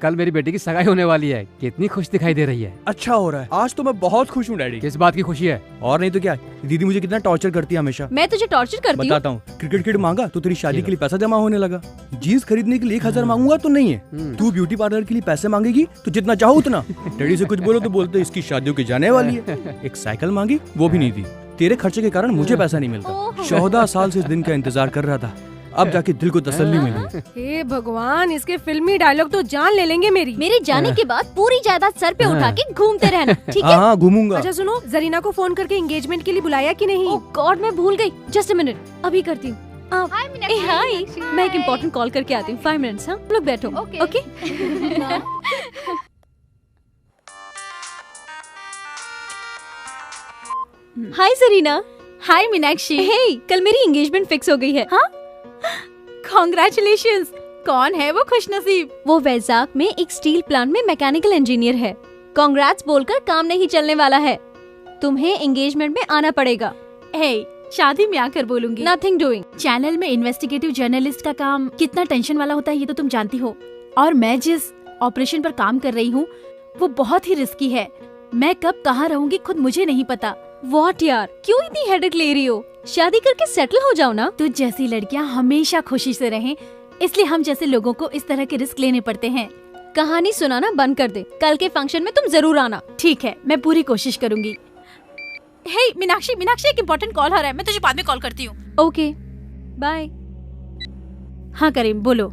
कल मेरी बेटी की सगाई होने वाली है। कितनी खुश दिखाई दे रही है। अच्छा हो रहा है। आज तो मैं बहुत खुश हूँ डैडी। किस बात की खुशी है? और नहीं तो क्या, दीदी मुझे कितना टॉर्चर करती है हमेशा। मैं तुझे टॉर्चर करती हूँ? बताता हूँ। क्रिकेट किट मांगा तो तेरी शादी के लिए पैसा जमा होने लगा। जीन्स खरीदने के लिए 1000 मांगूंगा तो नहीं है। तू ब्यूटी पार्लर के लिए पैसे मांगेगी तो जितना चाहो उतना। डैडी से कुछ बोलो तो बोलते इसकी शादियों की जाने वाली है। एक साइकिल मांगी वो भी नहीं दी। तेरे खर्चे के कारण मुझे पैसा नहीं मिलता। 14 साल से इस दिन का इंतजार कर रहा था, अब जाके दिल को तसल्ली मिली। हे भगवान, इसके फिल्मी डायलॉग तो जान ले लेंगे मेरी। मेरे जाने के बाद पूरी जायदाद सर पे उठा के घूमते रहना, ठीक है? हाँ घूमूंगा। अच्छा सुनो, जरीना को फोन करके एंगेजमेंट के लिए बुलाया कि नहीं? ओह गॉड, मैं भूल गई। जस्ट अ मिनट, अभी करती हूँ। हाय, मैं एक इम्पोर्टेंट कॉल करके आती हूँ। 5 मिनट्स। हाँ, लोग बैठो। ओके। हाय जरीना। हाय मीनाक्षी। हे, कल मेरी एंगेजमेंट फिक्स हो गई है। हाँ? Congratulations! कौन है वो खुशनसीब? वो वैजाग में एक स्टील प्लांट में मैकेनिकल इंजीनियर है। कांग्रेट्स बोलकर काम नहीं चलने वाला है। तुम्हें एंगेजमेंट में आना पड़ेगा। हे, शादी में आकर बोलूंगी। Nothing doing. चैनल में इन्वेस्टिगेटिव जर्नलिस्ट का काम कितना टेंशन वाला होता है ये तो तुम जानती हो। और मैं जिस ऑपरेशन पर काम कर रही हूँ वो बहुत ही रिस्की है। मैं कब कहाँ रहूंगी खुद मुझे नहीं पता। व्हाट यार, क्यों इतनी हेडेक ले रही हो? शादी करके सेटल हो जाओ ना। तुझ जैसी लड़कियां हमेशा खुशी से रहें, इसलिए हम जैसे लोगों को इस तरह के रिस्क लेने पड़ते हैं। कहानी सुनाना बंद कर दे। कल के फंक्शन में तुम जरूर आना। ठीक है, मैं पूरी कोशिश करूंगी। हे मीनाक्षी, एक इम्पोर्टेंट कॉल आ रहा है, मैं तुझे बाद में कॉल करती हूँ। Okay, bye. हाँ करीम बोलो।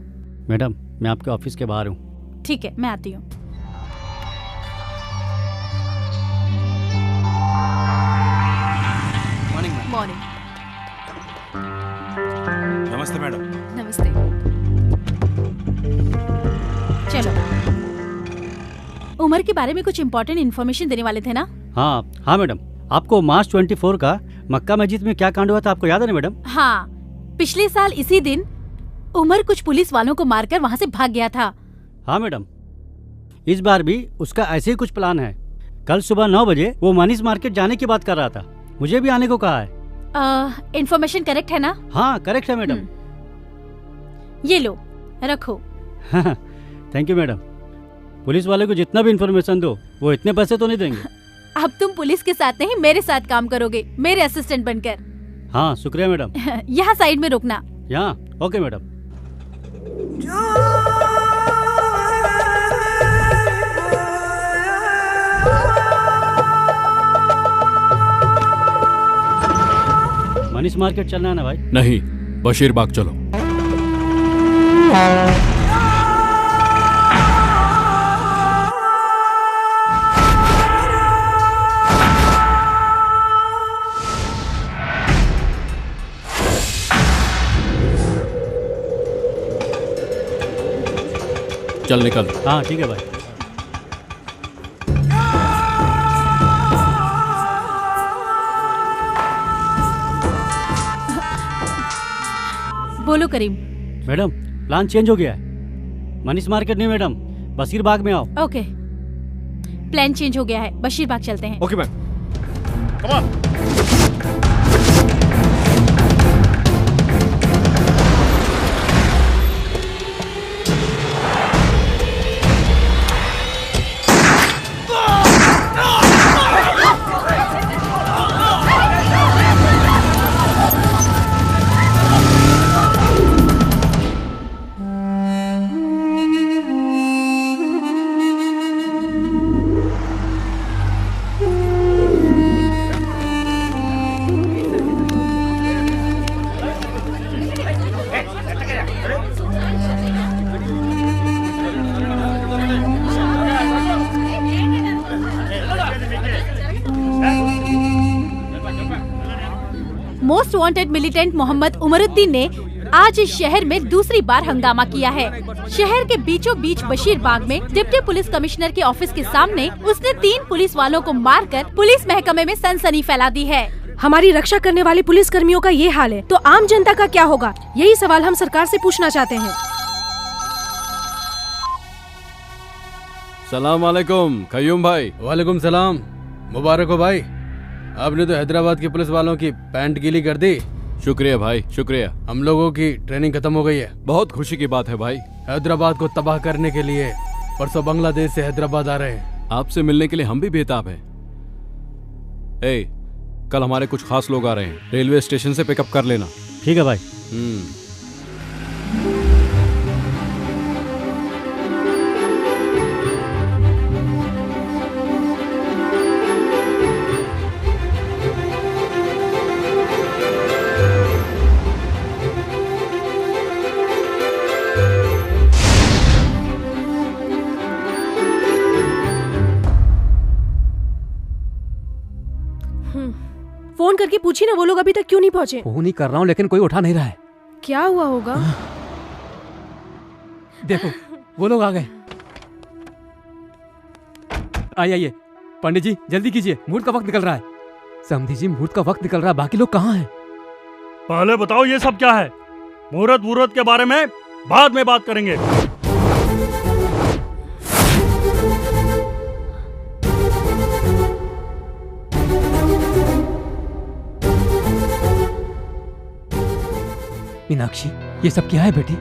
मैडम, मैं आपके ऑफिस के बाहर हूँ। ठीक है, मैं आती हूँ। मॉर्निंग। नमस्ते मैडम। नमस्ते। चलो, उमर के बारे में कुछ इम्पोर्टेंट इन्फॉर्मेशन देने वाले थे ना? हाँ मैडम, आपको मार्च 24 का मक्का मस्जिद में क्या कांड हुआ था आपको याद है ना मैडम? हाँ, पिछले साल इसी दिन उमर कुछ पुलिस वालों को मारकर वहाँ से भाग गया था। हाँ मैडम, इस बार भी उसका ऐसे ही कुछ प्लान है। कल सुबह 9 बजे वो मनीष मार्केट जाने की बात कर रहा था। मुझे भी आने को कहा है। इन्फॉर्मेशन करेक्ट है ना? हाँ करेक्ट है मैडम। ये लो, रखो। Thank you madam. पुलिस वाले को जितना भी इन्फॉर्मेशन दो वो इतने पैसे तो नहीं देंगे। अब तुम पुलिस के साथ नहीं मेरे साथ काम करोगे, मेरे असिस्टेंट बनकर। हाँ शुक्रिया मैडम। यहाँ साइड में रुकना। यहाँ ओके मैडम। मनीष मार्केट चलना है ना भाई? नहीं, बशीर बाग चलो। चल निकल। हाँ ठीक है भाई। बोलो करीम। मैडम प्लान चेंज हो गया है। मनीष मार्केट नहीं मैडम, बशीर बाग में आओ। ओके, प्लान चेंज हो गया है, बशीर बाग चलते हैं। Okay ma'am, come on. Most wanted militant Mohammed Umaruddin ने आज इस शहर में दूसरी बार हंगामा किया है। शहर के बीचों बीच बशीर बाग में डिप्टी पुलिस कमिश्नर के ऑफिस के सामने उसने 3 पुलिस वालों को मारकर पुलिस महकमे में सनसनी फैला दी है। हमारी रक्षा करने वाले पुलिस कर्मियों का ये हाल है तो आम जनता का क्या होगा? यही सवाल हम सरकार से पूछना चाहते हैं। सलाम वालेकुम कयूम भाई। वालेकुम सलाम। मुबारक हो भाई, आपने तो हैदराबाद की पुलिस वालों की पैंट गीली कर दी। शुक्रिया भाई शुक्रिया। हम लोगों की ट्रेनिंग खत्म हो गई है। बहुत खुशी की बात है भाई। हैदराबाद को तबाह करने के लिए परसों बांग्लादेश से हैदराबाद आ रहे हैं। आपसे मिलने के लिए हम भी बेताब हैं। ए, कल हमारे कुछ खास लोग आ रहे हैं, रेलवे स्टेशन से पिकअप कर लेना। ठीक है भाई। फोन करके पूछी ना, वो लोग अभी तक क्यों नहीं पहुंचे? फोन ही कर रहा हूँ लेकिन कोई उठा नहीं रहा है। क्या हुआ होगा? देखो वो लोग आ गए। आइए पंडित जी जल्दी कीजिए, मुहूर्त का वक्त निकल रहा है। समधी जी मुहूर्त का वक्त निकल रहा है, बाकी लोग कहाँ हैं? पहले बताओ ये सब क्या है? मुहूर्त के बारे में बाद में बात करेंगे। मीनाक्षी ये सब क्या है बेटी?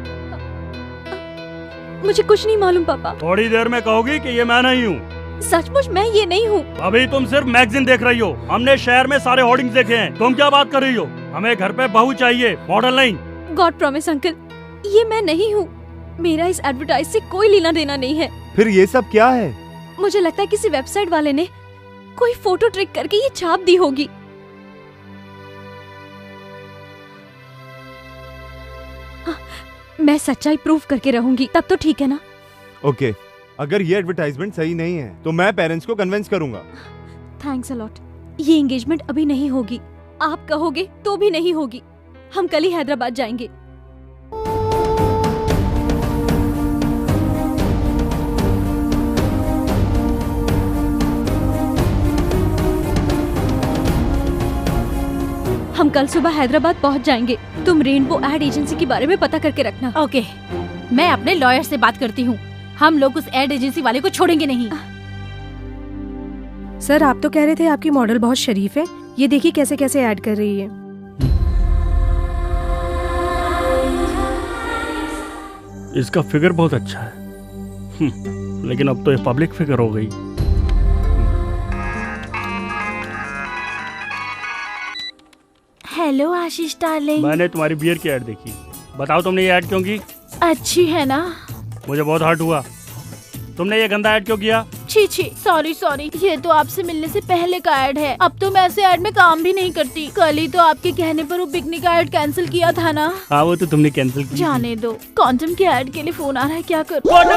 मुझे कुछ नहीं मालूम पापा। थोड़ी देर में कहोगी कि ये मैं नहीं हूँ। सचमुच मैं ये नहीं हूँ। अभी तुम सिर्फ मैगजीन देख रही हो। हमने शहर में सारे होर्डिंग्स देखे हैं। तुम क्या बात कर रही हो? हमें घर पे बहू चाहिए, मॉडल नहीं। गॉड प्रॉमिस अंकल, ये मैं नहीं हूँ। मेरा इस एडवर्टाइज से कोई लेना देना नहीं है। फिर ये सब क्या है? मुझे लगता है किसी वेबसाइट वाले ने कोई फोटो ट्रिक करके ये छाप दी होगी। मैं सच्चाई प्रूव करके रहूंगी, तब तो ठीक है ना? ओके, अगर ये एडवर्टाइजमेंट सही नहीं है तो मैं पेरेंट्स को कन्विंस करूंगा। Thanks a lot. ये एंगेजमेंट अभी नहीं होगी, आप कहोगे तो भी नहीं होगी। हम कल ही हैदराबाद जाएंगे। हम कल सुबह हैदराबाद पहुंच जाएंगे। तुम रेनबो एड एजेंसी के बारे में पता करके रखना। ओके, मैं अपने लॉयर से बात करती हूँ। हम लोग उस एड एजेंसी वाले को छोड़ेंगे नहीं। सर आप तो कह रहे थे आपकी मॉडल बहुत शरीफ है। ये देखिए कैसे कैसे ऐड कर रही है। इसका फिगर बहुत अच्छा है, लेकिन अब तो ये पब्लिक फिगर हो गई। हेलो आशीष डार्लिंग। मैंने तुम्हारी बियर की ऐड देखी। बताओ तुमने ये ऐड क्यों की? अच्छी है ना? मुझे बहुत हर्ट हुआ। तुमने ये गंदा ऐड क्यों किया? छी छी, सॉरी। ये तो आपसे मिलने से पहले का ऐड है। अब तो मैं ऐसे ऐड में काम भी नहीं करती। कल ही तो आपके कहने पर वो पिकनिक का ऐड कैंसिल किया था ना? हाँ वो तो तुमने कैंसिल किया। जाने दो। क्वांटम के ऐड के लिए फोन आ रहा है, क्या करूं? क्वांटम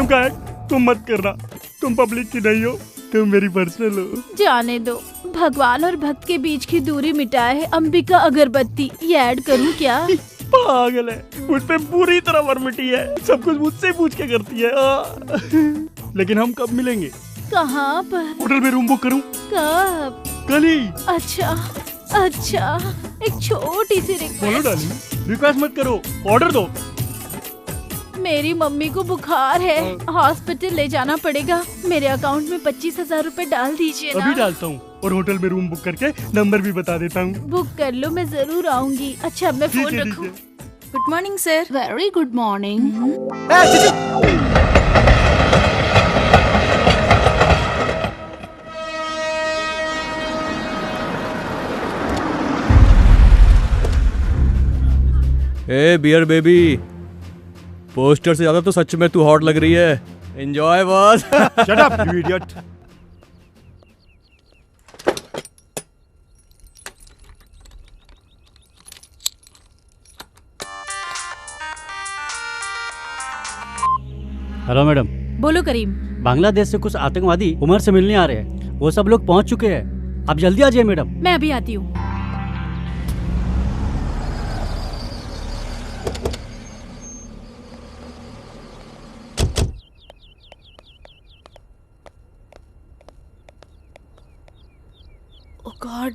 का ऐड तुम मत करना। तुम पब्लिक की नहीं हो, तुम मेरी पर्सनल हो। जाने दो। भगवान और भक्त के बीच की दूरी मिटाए है अंबिका अगरबत्ती। ये ऐड करूं क्या? पागल है, मुझ पे पूरी तरह वरमिटी है। सब कुछ मुझसे पूछ के करती है। लेकिन हम कब मिलेंगे? कहाँ पर? होटल में रूम बुक करूं? कब? कल ही। अच्छा, एक छोटी सी बोलो डार्लिंग, रिक्वेस्ट मत करो, ऑर्डर दो। मेरी मम्मी को बुखार है, हॉस्पिटल ले जाना पड़ेगा। मेरे अकाउंट में 25,000 रूपए डाल दीजिए ना। अभी डालता हूँ और होटल में रूम बुक करके नंबर भी बता देता हूँ। बुक कर लो, मैं जरूर आऊंगी। अच्छा मैं फोन रखूं। Good morning sir. Very good morning. A bear baby, poster से ज्यादा तो सच में तू हॉट लग रही है। Enjoy boss. Shut up you idiot. Hello madam. बोलो करीम। बांग्लादेश से कुछ आतंकवादी उमर से मिलने आ रहे हैं। वो सब लोग पहुंच चुके हैं। आप जल्दी आ जाइए मैडम। मैं अभी आती हूँ। ओह गॉड।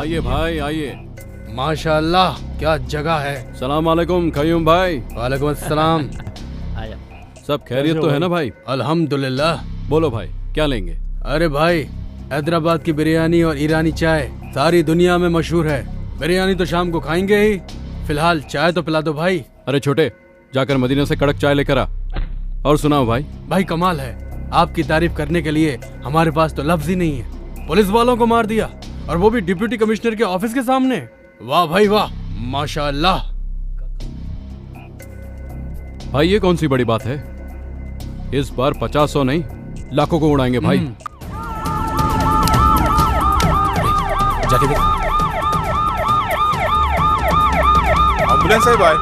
आइए भाई आइए। माशाल्लाह क्या जगह है। सलाम वालेकुम कयूम भाई। वालेकुम अस्सलाम। सब खैरियत तो है ना भाई? अल्हम्दुलिल्लाह। बोलो भाई क्या लेंगे? अरे भाई हैदराबाद की बिरयानी और ईरानी चाय सारी दुनिया में मशहूर है। बिरयानी तो शाम को खाएंगे ही, फिलहाल चाय तो पिला दो भाई। अरे छोटे जाकर मदीना से कड़क चाय लेकर आ। और सुनाओ भाई। भाई कमाल है, आपकी तारीफ करने के लिए हमारे पास तो लफ्ज ही नहीं है। पुलिस वालों को मार दिया और वो भी डिप्टी कमिश्नर के ऑफिस के सामने। वाह भाई वाह, माशाअल्लाह। भाई ये कौन सी बड़ी बात है? इस बार 50-100 नहीं लाखों को उड़ाएंगे भाई। जाके देख। एम्बुलेंस है भाई।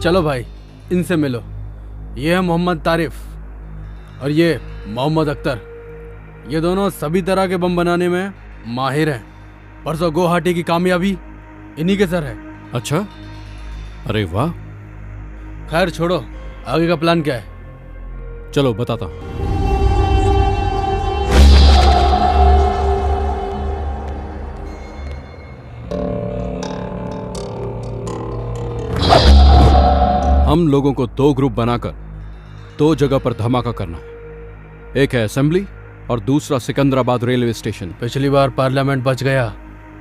चलो भाई इनसे मिलो। ये है मोहम्मद तारिफ और ये मोहम्मद अख्तर। ये दोनों सभी तरह के बम बनाने में माहिर हैं। परसों गुवाहाटी की कामयाबी इन्हीं के सर है। अच्छा, अरे वाह। खैर छोड़ो, आगे का प्लान क्या है? चलो बताता हूं। हम लोगों को 2 ग्रुप बनाकर 2 जगह पर धमाका करना है। एक है असेंबली और दूसरा सिकंदराबाद रेलवे स्टेशन। पिछली बार पार्लियामेंट बच गया,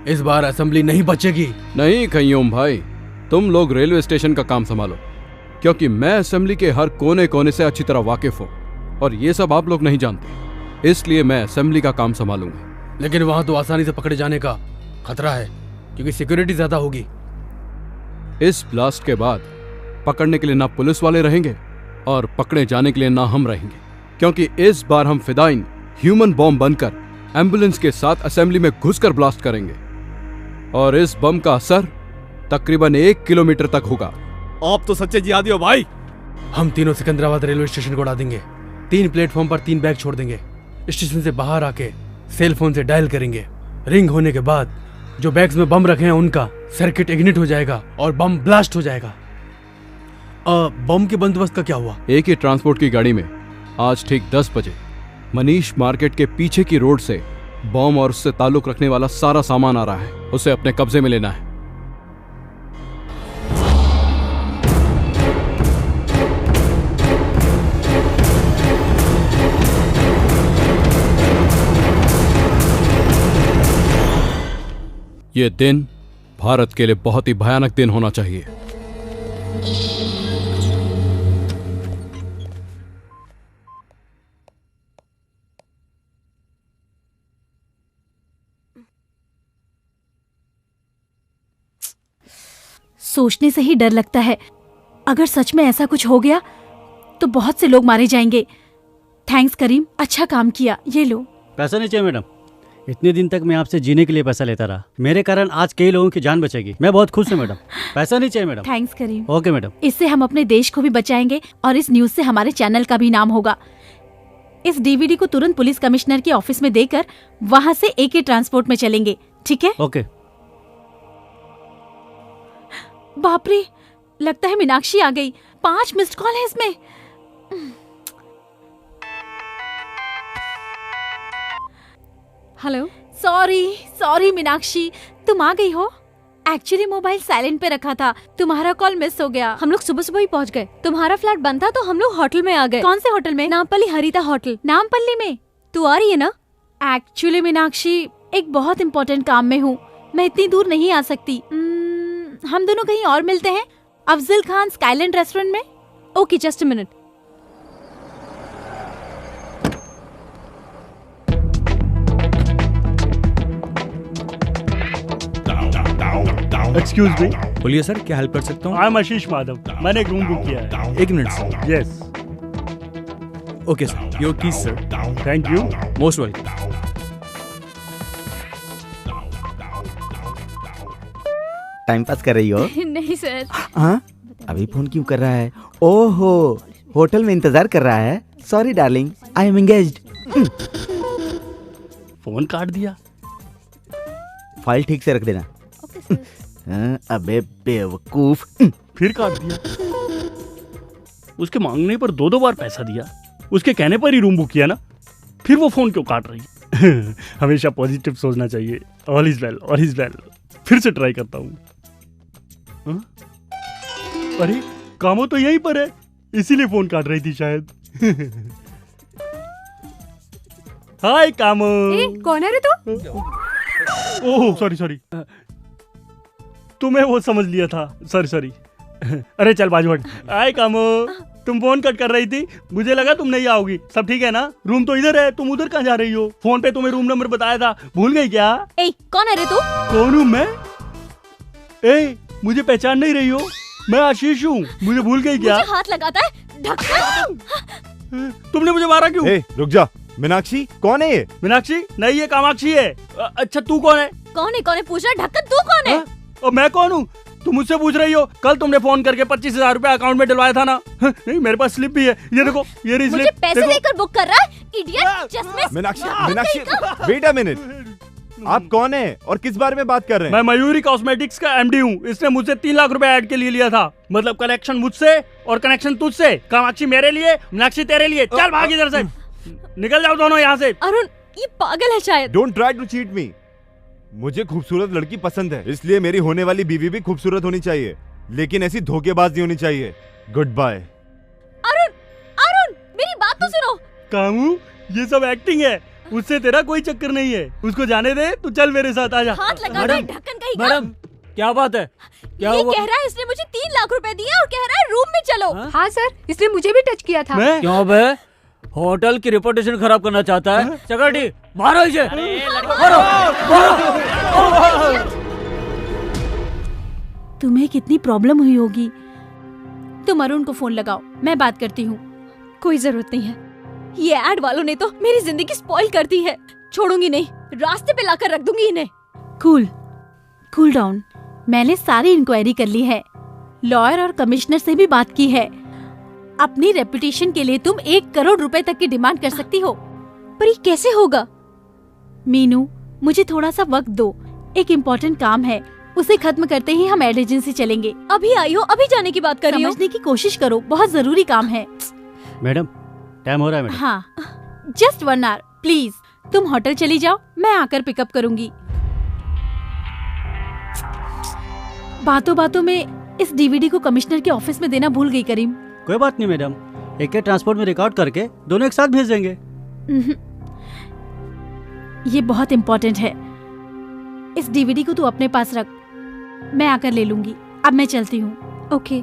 इस बार असेंबली नहीं बचेगी। नहीं कयूम भाई, तुम लोग रेलवे स्टेशन का काम संभालो, क्योंकि मैं असेंबली के हर कोने कोने से अच्छी तरह वाकिफ हूँ और ये सब आप लोग नहीं जानते, इसलिए मैं असेंबली का काम संभालूंगा। लेकिन वहां तो आसानी से पकड़े जाने का खतरा है क्योंकि सिक्योरिटी ज्यादा होगी। इस ब्लास्ट के बाद पकड़ने के लिए ना पुलिस वाले रहेंगे और पकड़े जाने के लिए ना हम रहेंगे, क्योंकि इस बार हम फिदाइन ह्यूमन बॉम्ब बनकर एम्बुलेंस के साथ असेंबली में घुसकर ब्लास्ट करेंगे और इस बम का असर तकरीबन 1 किलोमीटर तक होगा। आप तो सच्चे जिहादी हो भाई। हम तीनों सिकंदराबाद रेलवे स्टेशन को उड़ा देंगे। 3 प्लेटफॉर्म पर 3 बैग छोड़ देंगे। स्टेशन से बाहर आके सेल फोन से डायल करेंगे। रिंग होने के बाद जो बैग्स में बम रखे हैं उनका सर्किट इग्निट हो जाएगा और बम ब्लास्ट हो जाएगा। बम के बंदोबस्त का क्या हुआ? एक ही ट्रांसपोर्ट की गाड़ी में आज ठीक 10 बजे मनीष मार्केट के पीछे की रोड से बम और उससे ताल्लुक रखने वाला सारा सामान आ रहा है, उसे अपने कब्जे में लेना है। ये दिन भारत के लिए बहुत ही भयानक दिन होना चाहिए। सोचने से ही डर लगता है, अगर सच में ऐसा कुछ हो गया तो बहुत से लोग मारे जाएंगे। थैंक्स करीम, अच्छा काम किया। ये लो। पैसा नहीं चाहिए मैडम, इतने दिन तक मैं आपसे जीने के लिए पैसा लेता रहा, मेरे कारण आज कई लोगों की जान बचेगी। मैं बहुत खुश हूँ मैडम। पैसा नहीं चाहिए madam. Thanks Karim. Okay madam. इससे हम अपने देश को भी बचाएंगे और इस न्यूज से हमारे चैनल का भी नाम होगा। इस डीवीडी को तुरंत पुलिस कमिश्नर के ऑफिस में देकर वहाँ से AK ट्रांसपोर्ट में चलेंगे, ठीक है? ओके। बाप रे, लगता है मीनाक्षी आ गई। 5 मिस्ड कॉल है इसमें। हेलो। सॉरी मीनाक्षी, तुम आ गई हो? एक्चुअली मोबाइल साइलेंट पे रखा था, तुम्हारा कॉल मिस हो गया। हम लोग सुबह सुबह ही पहुंच गए। तुम्हारा फ्लैट बंद था तो हम लोग होटल में आ गए। कौन से होटल में? नामपल्ली हरिता होटल। नामपल्ली में? तू आ रही है ना? एक्चुअली मीनाक्षी, एक बहुत इम्पोर्टेंट काम में हूँ, मैं इतनी दूर नहीं आ सकती। हम दोनों कहीं और मिलते हैं, अफजल खान स्काईलैंड रेस्टोरेंट में। Okay, just a minute. Excuse me. बोलिए सर, क्या हेल्प कर सकता हूँ? आई एम आशीष माधव, मैंने एक रूम बुक किया है। 1 minute sir. Yes. Okay sir, your keys sir. Thank you. Most welcome. Time pass कर रही हो? नहीं सर। हाँ, अभी फोन क्यों कर रहा है? ओहो, होटल में इंतजार कर रहा है। Sorry darling, I am engaged. Phone काट दिया। फाइल ठीक से रख देना। अबे बेवकूफ। फिर काट दिया। उसके मांगने पर 2-2 बार पैसा दिया। उसके कहने पर ही रूम बुक किया ना, फिर वो फोन क्यों काट रही? हमेशा पॉजिटिव सोचना चाहिए। All is well, all is well. फिर से ट्राई करता हूँ। अरे कामो तो यहीं पर है, इसीलिए फोन काट रही थी शायद। हाय कामो। कौन है रे तू? ओह सॉरी, तुम्हें वो समझ लिया था, सॉरी। अरे चल बाजू हट। हाय कामो, तुम फोन कट कर रही थी, मुझे लगा तुम नहीं आओगी। सब ठीक है ना? रूम तो इधर है, तुम उधर कहाँ जा रही हो? फोन पे तुम्हें रूम नंबर बताया था, भूल गई क्या? कौन है रे तू? कौन हूँ मैं? मुझे पहचान नहीं रही हो? मैं आशीष हूँ, मुझे भूल गई क्या? मुझे हाथ लगाता है, ढक्कन। तुमने मुझे मारा क्यों? रुक जा। मीनाक्षी कौन है ये? मीनाक्षी नहीं, ये कामाक्षी है। अच्छा तू कौन है? कौन है पूछ रहा? ढक्कन तू कौन है? और मैं कौन हूँ? तुम मुझसे पूछ रही हो? कल तुमने फोन करके 25,000 रुपए अकाउंट में डलवाया था ना? नहीं, मेरे पास स्लिप भी है, ये देखो, ये रही स्लिप। मुझे पैसे देकर बुक कर रहा है, इडियट। चश्मे। मीनाक्षी वेट अ मिनट, आप कौन है और किस बारे में बात कर रहे हैं? मैं मयूरी कॉस्मेटिक्स का एमडी हूँ। इसने मुझसे 3 लाख रुपए ऐड के लिए लिया था, मतलब कनेक्शन मुझसे और कनेक्शन तुझसे। कामाक्षी मेरे लिए, मीनाक्षी तेरे लिए। चल भाग इधर से, निकल जाओ दोनों यहाँ से। अरुण ये पागल है शायद। Don't try to cheat me. मुझे खूबसूरत लड़की पसंद है, इसलिए मेरी होने वाली बीवी भी खूबसूरत होनी चाहिए, लेकिन ऐसी धोखेबाज नहीं होनी चाहिए। Good bye. अरुण मेरी बात तो सुनो। कामू ये सब एक्टिंग है, उससे तेरा कोई चक्कर नहीं है। उसको जाने दे, तू चल मेरे साथ आजा। हाथ लगा दे, ढक्कन कहीं का। मैडम क्या बात है? क्या ये हुआ? कह रहा है इसने मुझे 3 लाख रुपए दिए और कह रहा है रूम में चलो। हाँ सर, इसने मुझे भी टच किया था। क्यों बे? होटल की रेपुटेशन खराब करना चाहता है? चक्रवर्ती मारो इसे, मारो। तुम्हें कितनी प्रॉब्लम हुई होगी। तुम अरुण को फोन लगाओ, मैं बात करती हूँ। कोई जरूरत नहीं है, ये एड वालों ने तो मेरी जिंदगी स्पॉइल कर दी है। छोड़ूंगी नहीं, रास्ते पे लाकर रख दूंगी इन्हें। Cool down. मैंने सारी इंक्वायरी कर ली है, लॉयर और कमिश्नर से भी बात की है। अपनी रेपुटेशन के लिए तुम 1 करोड़ रुपए तक की डिमांड कर सकती हो। पर ये कैसे होगा? मीनू मुझे थोड़ा सा वक्त दो, एक इम्पोर्टेंट काम है, उसे खत्म करते ही हम एड एजेंसी चलेंगे। अभी आई हो, अभी जाने की बात कर रही हो? समझने की कोशिश करो, बहुत जरूरी काम है। मैडम टाइम हो रहा है मैडम। हाँ जस्ट 1 आवर प्लीज। तुम होटल चली जाओ, मैं आकर पिकअप करूंगी। बातों बातों में इस डीवीडी को कमिश्नर के ऑफिस में देना भूल गई करीम। कोई बात नहीं मैडम, एक ट्रांसपोर्ट में रिकॉर्ड करके दोनों एक साथ भेज देंगे। ये बहुत इम्पोर्टेंट है, इस डीवीडी को तू अपने पास रख, मैं आकर ले लूंगी। अब मैं चलती हूँ। ओके।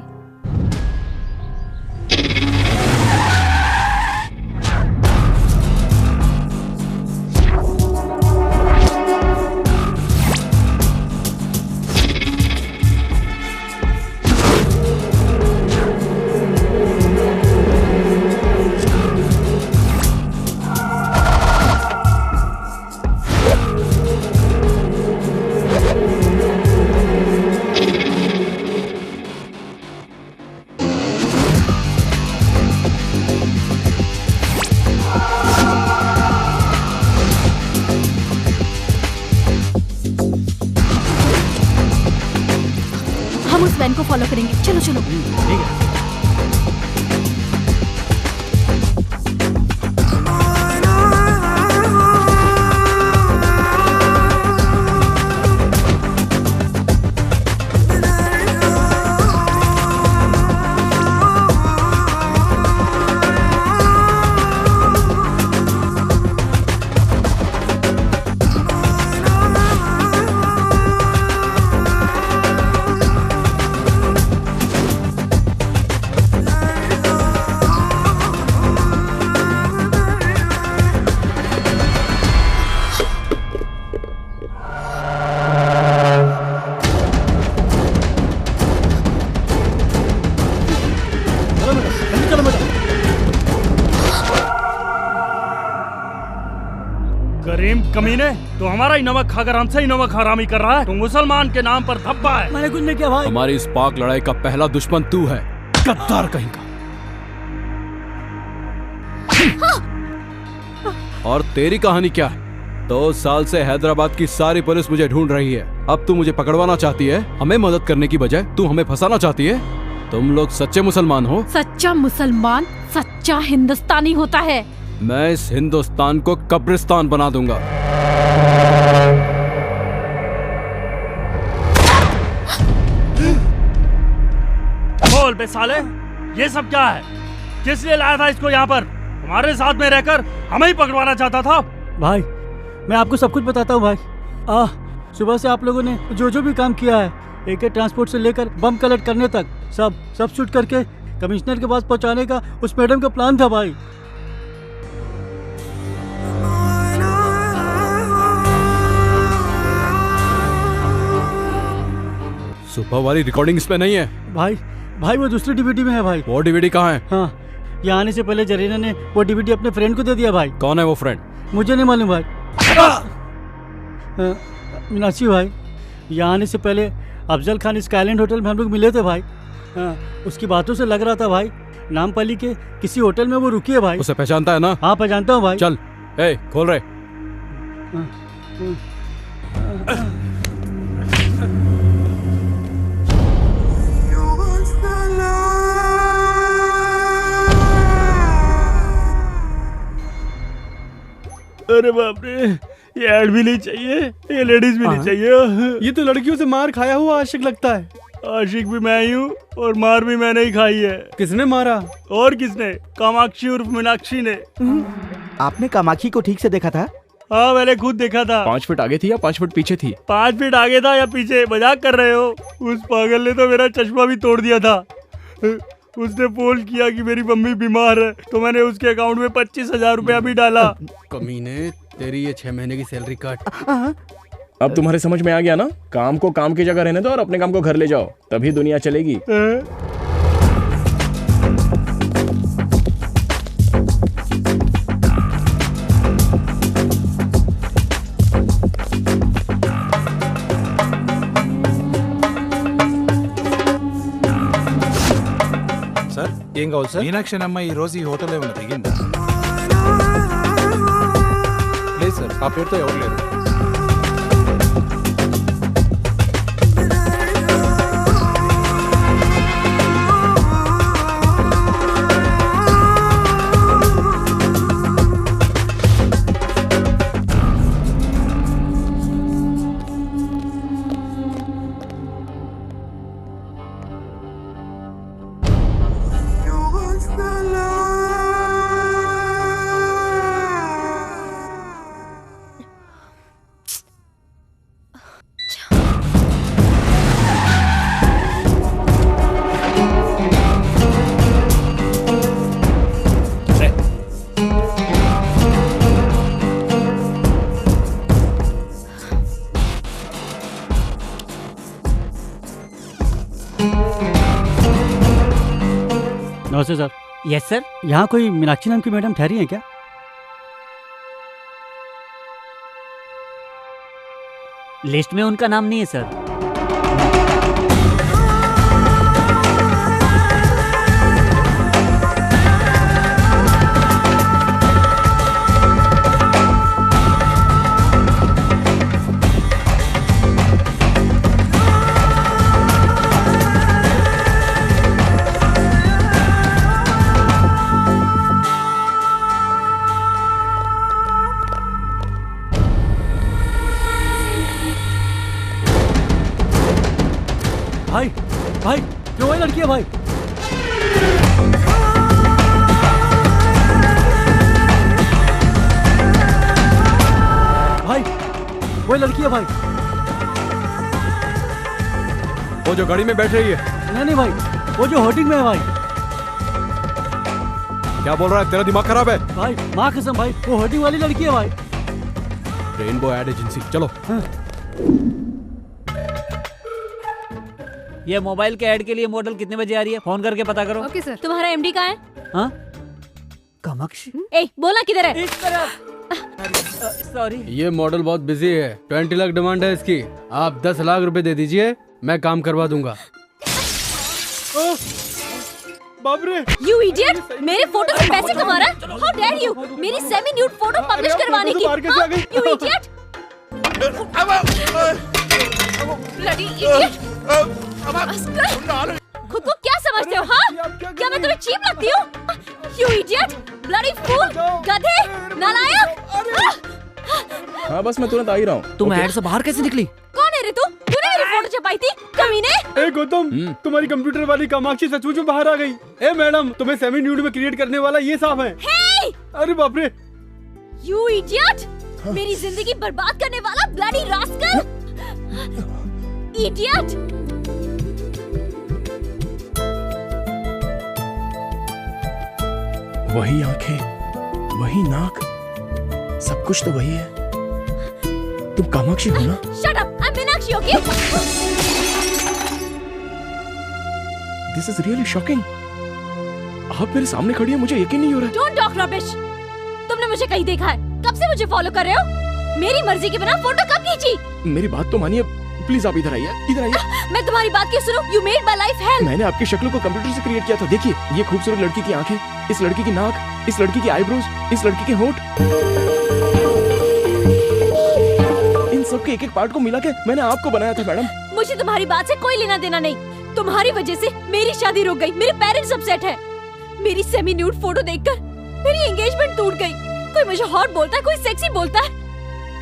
हम उस वैन को फॉलो करेंगे। चलो चलो। ठीक है। करीम कमीने, तो हमारा ही नमक खाकर हमसे ही नमक हरामी कर रहा है। तो मुसलमान के नाम पर धब्बा है। मैंने कुछ नहीं किया भाई। हमारी इस पाक लड़ाई का पहला दुश्मन तू है, गद्दार कहीं का। और तेरी कहानी क्या है? 2 साल से हैदराबाद की सारी पुलिस मुझे ढूंढ रही है। अब तू मुझे पकड़वाना चाहती है? हमें मदद करने की बजाय तू हमें फंसाना चाहती है? तुम लोग सच्चे मुसलमान हो? सच्चा मुसलमान सच्चा हिंदुस्तानी होता है। मैं इस हिंदुस्तान को कब्रिस्तान बना दूंगा। बोल बे साले, ये सब क्या है? किस लिए लाया था इसको यहाँ पर? हमारे साथ में रहकर हमें ही पकड़वाना चाहता था। भाई मैं आपको सब कुछ बताता हूँ भाई। सुबह से आप लोगों ने जो जो भी काम किया है, AK ट्रांसपोर्ट से लेकर बम कलेक्ट करने तक सब शूट करके कमिश्नर के पास पहुँचाने का उस मैडम का प्लान था भाई। सुबह वाली रिकॉर्डिंग इस पे नहीं है भाई वो दूसरी DVD में है भाई। वो DVD कहाँ है? हाँ, यहाँ आने से पहले जरीना ने वो DVD अपने फ्रेंड को दे दिया भाई। कौन है वो फ्रेंड? मुझे नहीं मालूम भाई। मीनाक्षी भाई, यहाँ आने से पहले अफजल खान स्काईलैंड होटल में हम लोग मिले थे भाई। उसकी बातों से लग रहा था भाई नामपल्ली के किसी होटल में वो रुकी है भाई। उसे पहचानता है ना? हाँ पहचानता हूँ भाई। चल खोल रहे। अरे बाप रे, ये ऐड भी नहीं चाहिए, ये लेडीज भी नहीं चाहिए। ये तो लड़कियों से मार खाया हुआ आशिक लगता है। आशिक भी मैं ही हूँ और मार भी मैंने ही खाई है। किसने मारा? और किसने? कामाक्षी उर्फ मीनाक्षी ने। आपने कामाक्षी को ठीक से देखा था? हाँ मैंने खुद देखा था। 5 फीट आगे थी या 5 फीट पीछे थी? 5 फीट आगे था या पीछे? मजाक कर रहे हो? उस पागल ने तो मेरा चश्मा भी तोड़ दिया था। उसने फोन किया कि मेरी मम्मी बीमार है, तो मैंने उसके अकाउंट में 25,000 रुपया भी डाला। कमीने, तेरी ये 6 महीने की सैलरी काट। अब तुम्हारे समझ में आ गया ना? काम को काम की जगह रहने दो और अपने काम को घर ले जाओ, तभी दुनिया चलेगी। ఏం కావాలి సార్? మీనాక్షి అమ్మ ఈ రోజు ఈ హోటల్ ఏమైనా దిగిందా? లేదు సార్, ఆ పేరుతో ఎవరు లేరు. नमस्ते सर। Yes sir. यहाँ कोई मीनाक्षी नाम की मैडम ठहरी है क्या? लिस्ट में उनका नाम नहीं है सर। भाई क्यों वही लड़की है भाई? भाई वही लड़की है भाई। वो जो गाड़ी में बैठ रही है? नहीं भाई, वो जो होर्डिंग में है भाई। क्या बोल रहा है? तेरा दिमाग खराब है? भाई माँ कसम भाई, वो होर्डिंग वाली लड़की है भाई। रेनबो एड एजेंसी, चलो। ये मोबाइल के ऐड के लिए मॉडल कितने बजे आ रही है? फोन करके पता करो। Okay sir. तुम्हारा MD कहाँ है? हाँ? कामाक्षी? ए, बोला किधर है? इस तरफ। सॉरी। ये मॉडल बहुत बिजी है, 20 लाख डिमांड है इसकी। आप 10 लाख रुपए दे दीजिए, मैं काम करवा दूंगा। बाप रे! You idiot! मेरे फोटो से पैसे कमा रहा है? How dare you! मेरी सेमी न्यूड फोटो पब्लिश करवाने की? You idiot! Bloody idiot! खुद को क्या समझते हो? हाँ, क्या मैं तुम्हें चीप लगती हूँ? You idiot, bloody fool, गधे, नालायक! हाँ बस मैं तुरंत आ ही रहा हूँ। तुम ऐड से बाहर कैसे निकली? कौन है रे तू? तूने मेरी फोटो छपाई थी, कमीने? ए गौतम, तुम्हारी कंप्यूटर वाली कामाक्षी सचमुच में बाहर आ गई। ए मैडम, तुम्हें सेमी न्यूड में क्रिएट करने वाला ये साफ है। Hey! अरे बाप रे! You idiot! मेरी जिंदगी बर्बाद करने वाला bloody rascal! Idiot! वही आंखें, वही नाक, सब कुछ तो वही है। तुम कामाक्षी हो ना? Shut up! I'm Meenakshi, okay? This is really shocking. आप मेरे सामने खड़ी है, मुझे यकीन नहीं हो रहा। Don't talk rubbish. तुमने मुझे कहीं देखा है? कब से मुझे फॉलो कर रहे हो? मेरी मर्जी के बिना फोटो कब खींची? मेरी बात तो मानिए, प्लीज आप इधर आइए, इधर आइए। मैं तुम्हारी बात क्यों सुनूं? You made my life hell. मैंने आपकी शक्ल को कंप्यूटर से क्रिएट किया था। देखिए, ये खूबसूरत लड़की की आंखें, इस लड़की की नाक, इस लड़की की आईब्रोज, इस लड़की के होंठ, इन सब के एक-एक पार्ट को मिला के मैंने आपको बनाया था मैडम। मुझे तुम्हारी बात से कोई लेना देना नहीं। तुम्हारी वजह से मेरी शादी रुक गई, मेरे पेरेंट्स अपसेट है। मेरी सेमी न्यूड फोटो देखकर मेरी एंगेजमेंट टूट गई। कोई मुझे हॉट बोलता है, कोई सेक्सी बोलता है।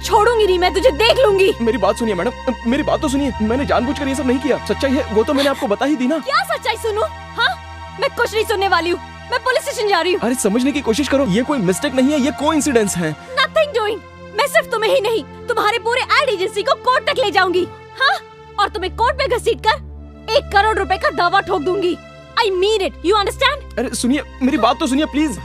छोड़ूंगी नहीं मैं तुझे, देख लूंगी। मेरी बात सुनिए मैडम, मेरी बात तो सुनिए। मैंने जानबूझकर ये सब नहीं किया। सच्चाई है वो तो मैंने आपको बता ही दी ना। क्या सच्चाई सुनूं? हाँ, मैं कुछ नहीं सुनने वाली हूँ। मैं पुलिस स्टेशन जा रही हूँ। अरे समझने की कोशिश करो, ये कोई मिस्टेक नहीं है, ये कोइंसिडेंस है। Nothing doing. मैं सिर्फ तुम्हें ही नहीं, तुम्हारे पूरे एड एजेंसी को कोर्ट तक ले जाऊंगी। हाँ, और तुम्हें कोर्ट में घसीटकर 1 करोड़ रुपए का दावा ठोक दूंगी। I mean it. You understand? अरे सुनिए, मेरी बात तो सुनिए प्लीज।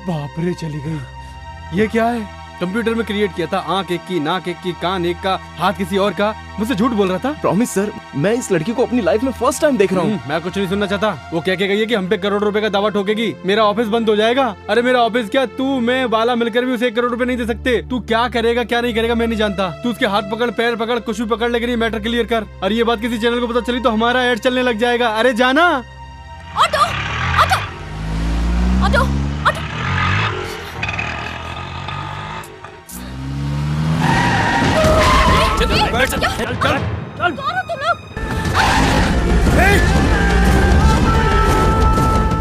बाप रे, चली गई। ये क्या है? कंप्यूटर में क्रिएट किया था, आंख एक की, नाक एक की, कान एक का, हाथ किसी और का। मुझसे झूठ बोल रहा था। प्रॉमिस सर, मैं इस लड़की को अपनी लाइफ में फर्स्ट टाइम देख रहा हूँ। मैं कुछ नहीं सुनना चाहता। वो क्या कह गई है कि हम पे 1 करोड़ रुपए का दावा ठोकेगी, मेरा ऑफिस बंद हो जाएगा। अरे मेरा ऑफिस क्या, तू मैं बाला मिलकर भी उसे 1 करोड़ रुपए नहीं दे सकते। तू क्या करेगा क्या नहीं करेगा मैं नहीं जानता। तू उसके हाथ पकड़, पैर पकड़, कुछ भी पकड़, लेकिन ये मैटर क्लियर कर। और ये बात किसी चैनल को पता चली तो हमारा एड चलने लग जाएगा। अरे जाना। Auto, auto, auto, auto. चल, चल। कौन हो तुम लोग?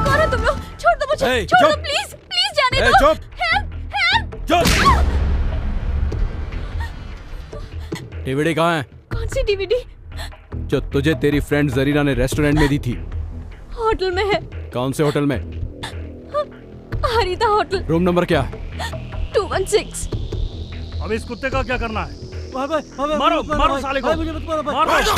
कौन हो तुम लोग? छोड़ दो मुझे, छोड़ दो प्लीज, प्लीज जाने दो। चुप। Help, help. डीवीडी कहाँ है? कौन सी डीवीडी? जो तुझे तेरी फ्रेंड जरीना ने रेस्टोरेंट में दी थी। होटल में है। कौन से होटल में? हरिता होटल। रूम नंबर क्या है? 216। अब इस कुत्ते का क्या करना है? मारो, मारो साले को। मुझे मत मारो, मारो।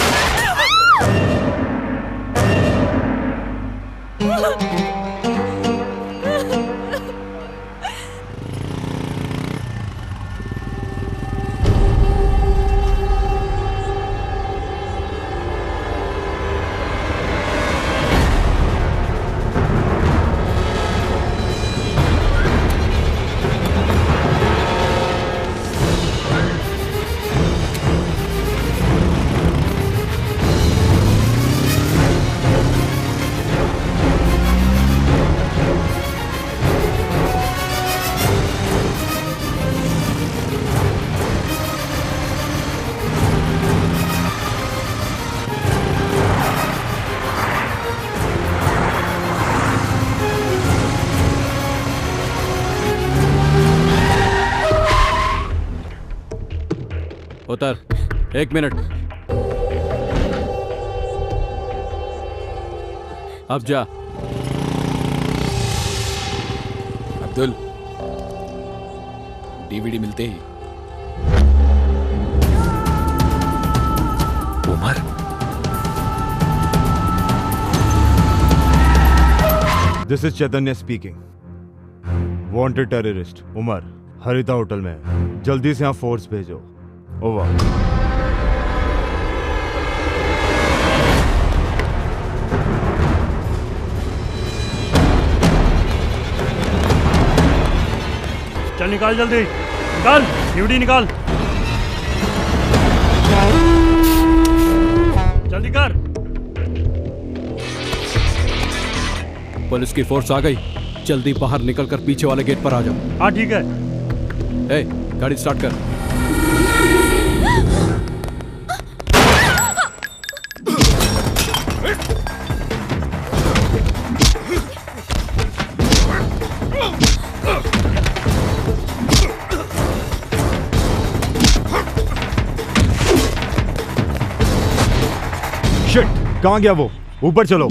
उतर, 1 मिनट। अब जा। अब्दुल, डीवीडी मिलते ही Umar, this is Chaitanya speaking. Wanted terrorist Umar Haritha hotel में है। जल्दी से यहाँ फोर्स भेजो। ओवर। चल निकाल, जल्दी निकाल, डीवीडी निकाल, जल्दी कर। पुलिस की फोर्स आ गई। जल्दी बाहर निकलकर पीछे वाले गेट पर आ जाओ। हाँ ठीक है। ए, गाड़ी स्टार्ट कर। शिट, कहाँ गया वो? ऊपर चलो।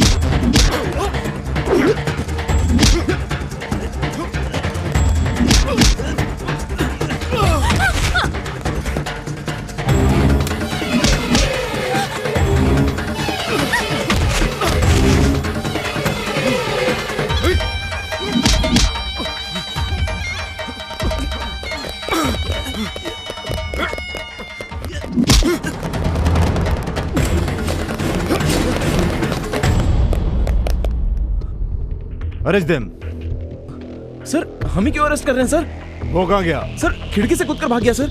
Arrest them. सर हमें क्यों अरेस्ट कर रहे हैं सर? वो कहाँ गया? सर खिड़की से कूदकर भाग गया सर।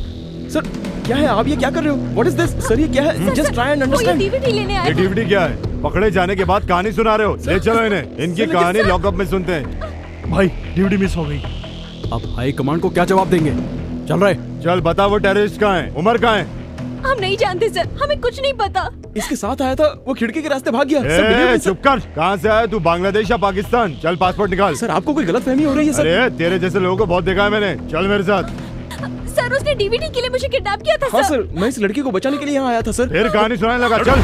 सर क्या है, आप ये क्या कर रहे हो? What is this? सर ये क्या है? Just try and understand. DVD लेने आया ये डीवीडी क्या है? पकड़े जाने के बाद कहानी सुना रहे हो? ले चलो इन्हें, इनकी कहानी लॉकअप में सुनते हैं। भाई डीवीडी मिस हो गई। अब हाई कमांड को क्या जवाब देंगे? चल रहे। चल बता, वो टेररिस्ट कहाँ है? उमर कहाँ है? हम नहीं जानते सर, हमें कुछ नहीं पता। इसके साथ आया था, वो खिड़की के रास्ते भाग गया। चुप कर। कहाँ से आया तू? बांग्लादेश या पाकिस्तान? चल पासपोर्ट निकाल। सर आपको कोई गलतफहमी हो रही है सर। अरे तेरे जैसे लोगों को बहुत देखा है मैंने। चल मेरे साथ। सर उसने डीवीडी के लिए मुझे किडनैप किया था। हाँ सर, मैं इस लड़की को बचाने के लिए यहाँ आया था सर। फिर कहानी सुनाने लगा। चल।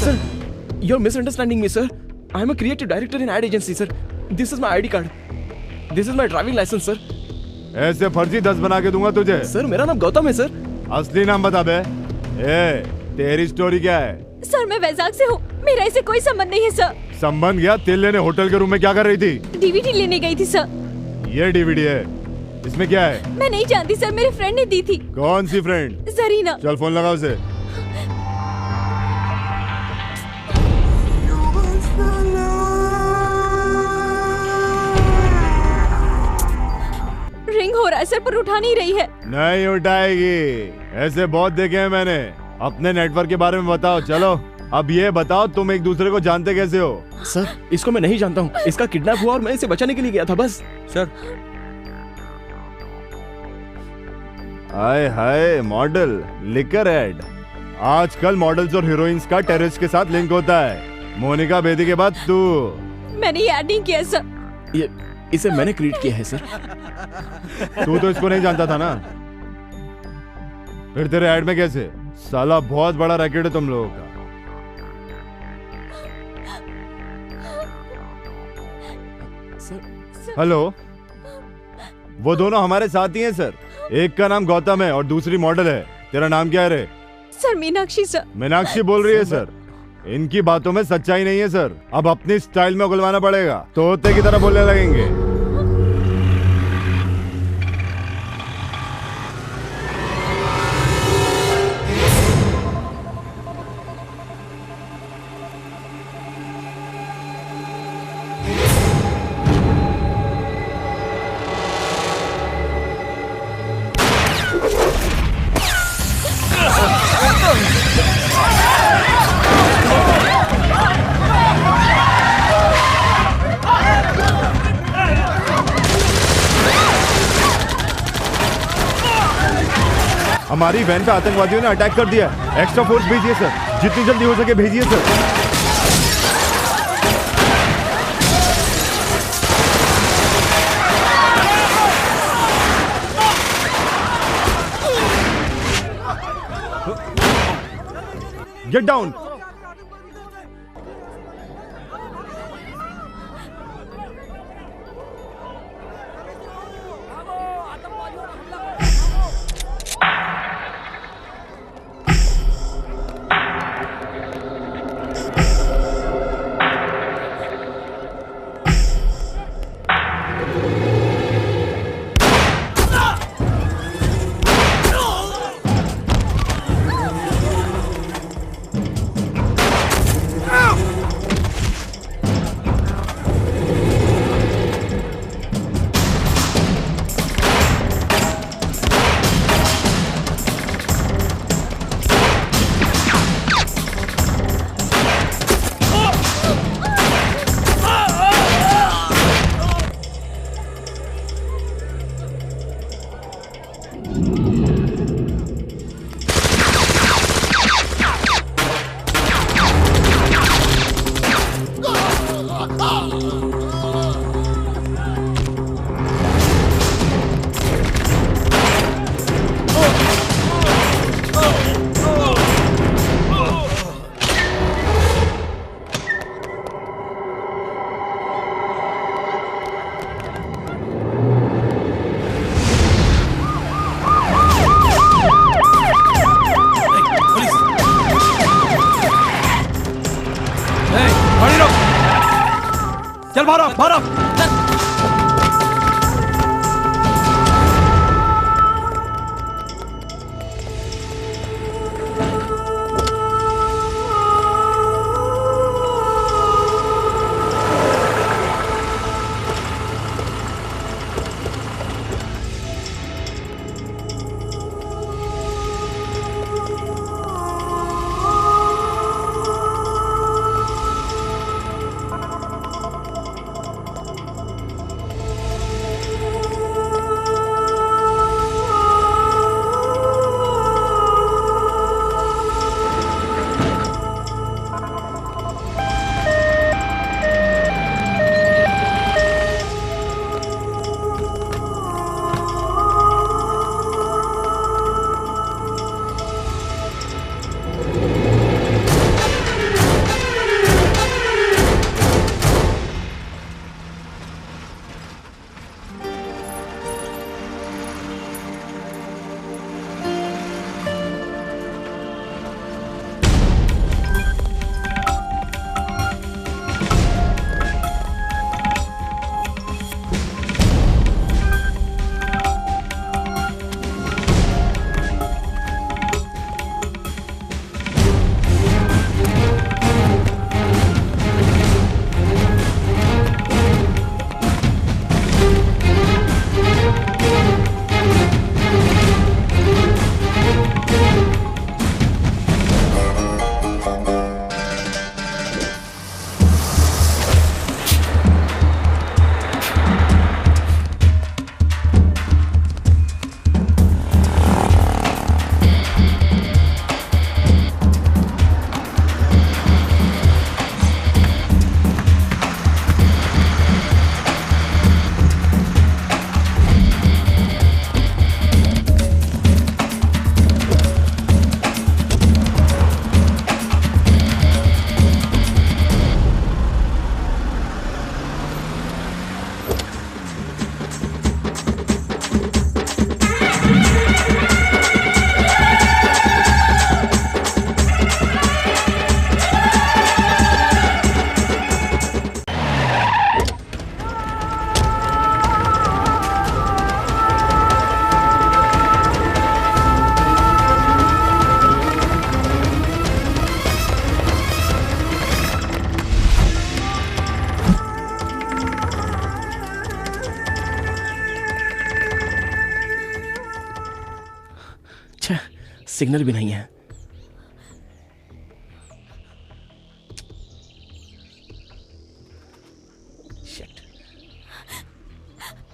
Sir you're misunderstanding me sir. I am a creative director in ad agency sir. This is my ID card. This is my driving license sir. ऐसे फर्जी 10 बना के दूंगा तुझे। सर मेरा नाम गौतम है सर। असली नाम बता बे। तेरी स्टोरी क्या है? सर मैं वैजाग से हूँ, मेरा इससे कोई संबंध नहीं है सर। संबंध गया? तेल लेने होटल के रूम में क्या कर रही थी? डीवीडी लेने गई थी सर। ये डीवीडी है, इसमें क्या है? मैं नहीं जानती सर, मेरे फ्रेंड ने दी थी। कौन सी फ्रेंड? जरीना। चल फोन लगा उसे। रिंग हो रहा है सर, पर उठा नहीं रही है। नहीं उठाएगी, ऐसे बहुत देखे हैं मैंने। अपने नेटवर्क के बारे में बताओ। चलो अब ये बताओ, तुम एक दूसरे को जानते कैसे हो? सर इसको मैं नहीं जानता हूँ, इसका किडनैप हुआ और मैं इसे बचाने के लिए गया था बस। सर हाय हाय, मॉडल लिकर एड। आजकल मॉडल्स और हीरोइंस का टेररिस्ट के साथ लिंक होता है। मोनिका बेदी के बाद तू। मैंने ये ऐड नहीं किया सर। ये इसे मैंने क्रिएट किया है सर। तू तो इसको नहीं जानता था ना, फिर तेरे ऐड में कैसे? साला बहुत बड़ा रैकेट है तुम लोगों का। हेलो, वो दोनों हमारे साथ ही हैं सर। एक का नाम गौतम है और दूसरी मॉडल है। तेरा नाम क्या है रे? Sir Meenakshi sir. मीनाक्षी बोल रही है सर। इनकी बातों में सच्चाई नहीं है सर। अब अपनी स्टाइल में उगलवाना पड़ेगा, तोते की तरह बोलने लगेंगे। हमारी वैन पे आतंकवादियों ने अटैक कर दिया। एक्स्ट्रा फोर्स भेजिए सर, जितनी जल्दी हो सके भेजिए सर। Get down. चल बाहर। सिग्नल भी नहीं है।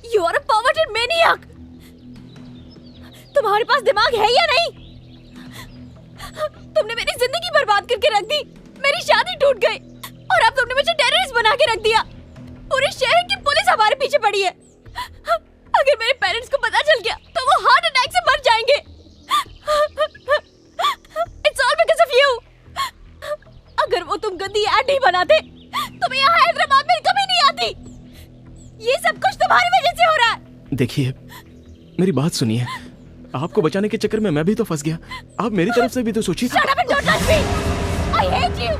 You are a perverted maniac! तुम्हारे पास दिमाग है या नहीं? तुमने मेरी जिंदगी बर्बाद करके रख दी, मेरी शादी टूट गई और अब तुमने मुझे टेररिस्ट बना के रख दिया। पूरे शहर की पुलिस हमारे पीछे पड़ी है। अगर मेरे पेरेंट्स को पता चल गया तो वो हार्ट अटैक से मर जाएंगे। It's all because of you. अगर वो तुम गंदी ऐड नहीं बनाते तो मैं यहाँ हैदराबाद में कभी नहीं आती। ये सब कुछ तुम्हारी वजह से हो रहा है। देखिए, मेरी बात सुनिए। आपको बचाने के चक्कर में मैं भी तो फंस गया। आप मेरी तरफ से भी तो सोचिए। Shut up and don't touch me. I hate you.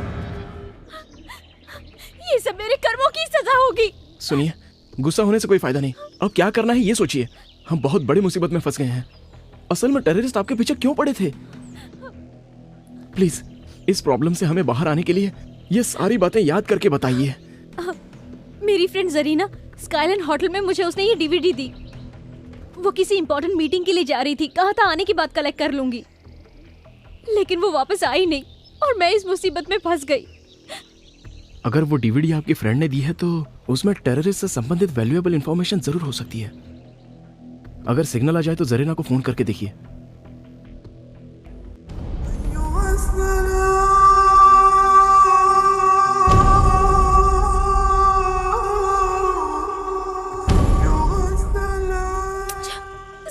ये सब मेरे कर्मों की सजा होगी। सुनिए, गुस्सा होने से कोई फायदा नहीं। अब क्या करना है ये सोचिए। हम बहुत बड़ी मुसीबत में फंस गए हैं। असल में टेररिस्ट आपके पीछे क्यों पड़े थे? प्लीज इस प्रॉब्लम से हमें बाहर आने के लिए ये सारी बातें याद करके बताइए। मेरी फ्रेंड जरीना स्काईलाइन होटल में मुझे उसने ये डीवीडी दी। वो किसी इंपॉर्टेंट मीटिंग के लिए जा रही थी। कहा था आने के बाद कलेक्ट कर लूंगी, लेकिन वो वापस आई नहीं और मैं इस मुसीबत में फंस गई। अगर वो डीवीडी आपकी फ्रेंड ने दी है तो उसमें टेररिस्ट से संबंधित वैल्यूएबल इंफॉर्मेशन जरूर हो सकती है। अगर सिग्नल आ जाए तो जरीना को फोन करके देखिए।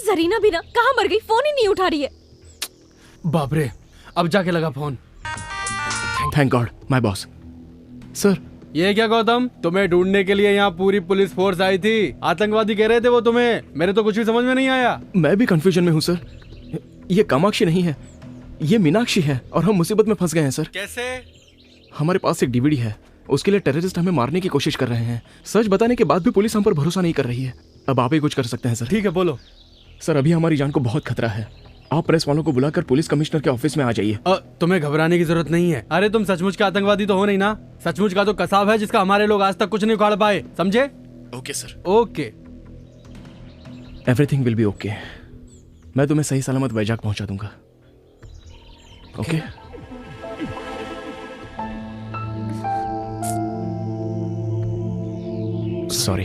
जरीना भी ना कहाँ मर गई, फोन ही नहीं उठा रही है। बाप रे, अब जाके लगा phone. Thank God my boss. Sir, ये क्या गौतम, तुम्हें ढूंढने के लिए यहाँ पूरी पुलिस फोर्स आई थी। आतंकवादी कह रहे थे वो तुम्हें। मेरे तो कुछ भी समझ में नहीं आया। मैं भी कंफ्यूजन में हूँ सर। ये कामाक्षी नहीं है, ये मीनाक्षी है और हम मुसीबत में फंस गए हैं सर। कैसे? हमारे पास एक डीवीडी है उसके लिए टेररिस्ट हमें मारने की कोशिश कर रहे हैं। सच बताने के बाद भी पुलिस हम पर भरोसा नहीं कर रही है। अब आप ही कुछ कर सकते हैं सर। ठीक है, बोलो। सर, अभी हमारी जान को बहुत खतरा है। आप प्रेस वालों को बुलाकर पुलिस कमिश्नर के ऑफिस में आ जाइए। तुम्हें घबराने की जरूरत नहीं है। अरे तुम सचमुच के आतंकवादी तो हो नहीं ना। सचमुच का तो कसाब है जिसका हमारे लोग आज तक कुछ नहीं उखाड़ पाए, समझे? Okay sir. Okay, everything will be okay. मैं तुम्हें सही सलामत वैजाग पहुंचा दूंगा। Okay? Sorry.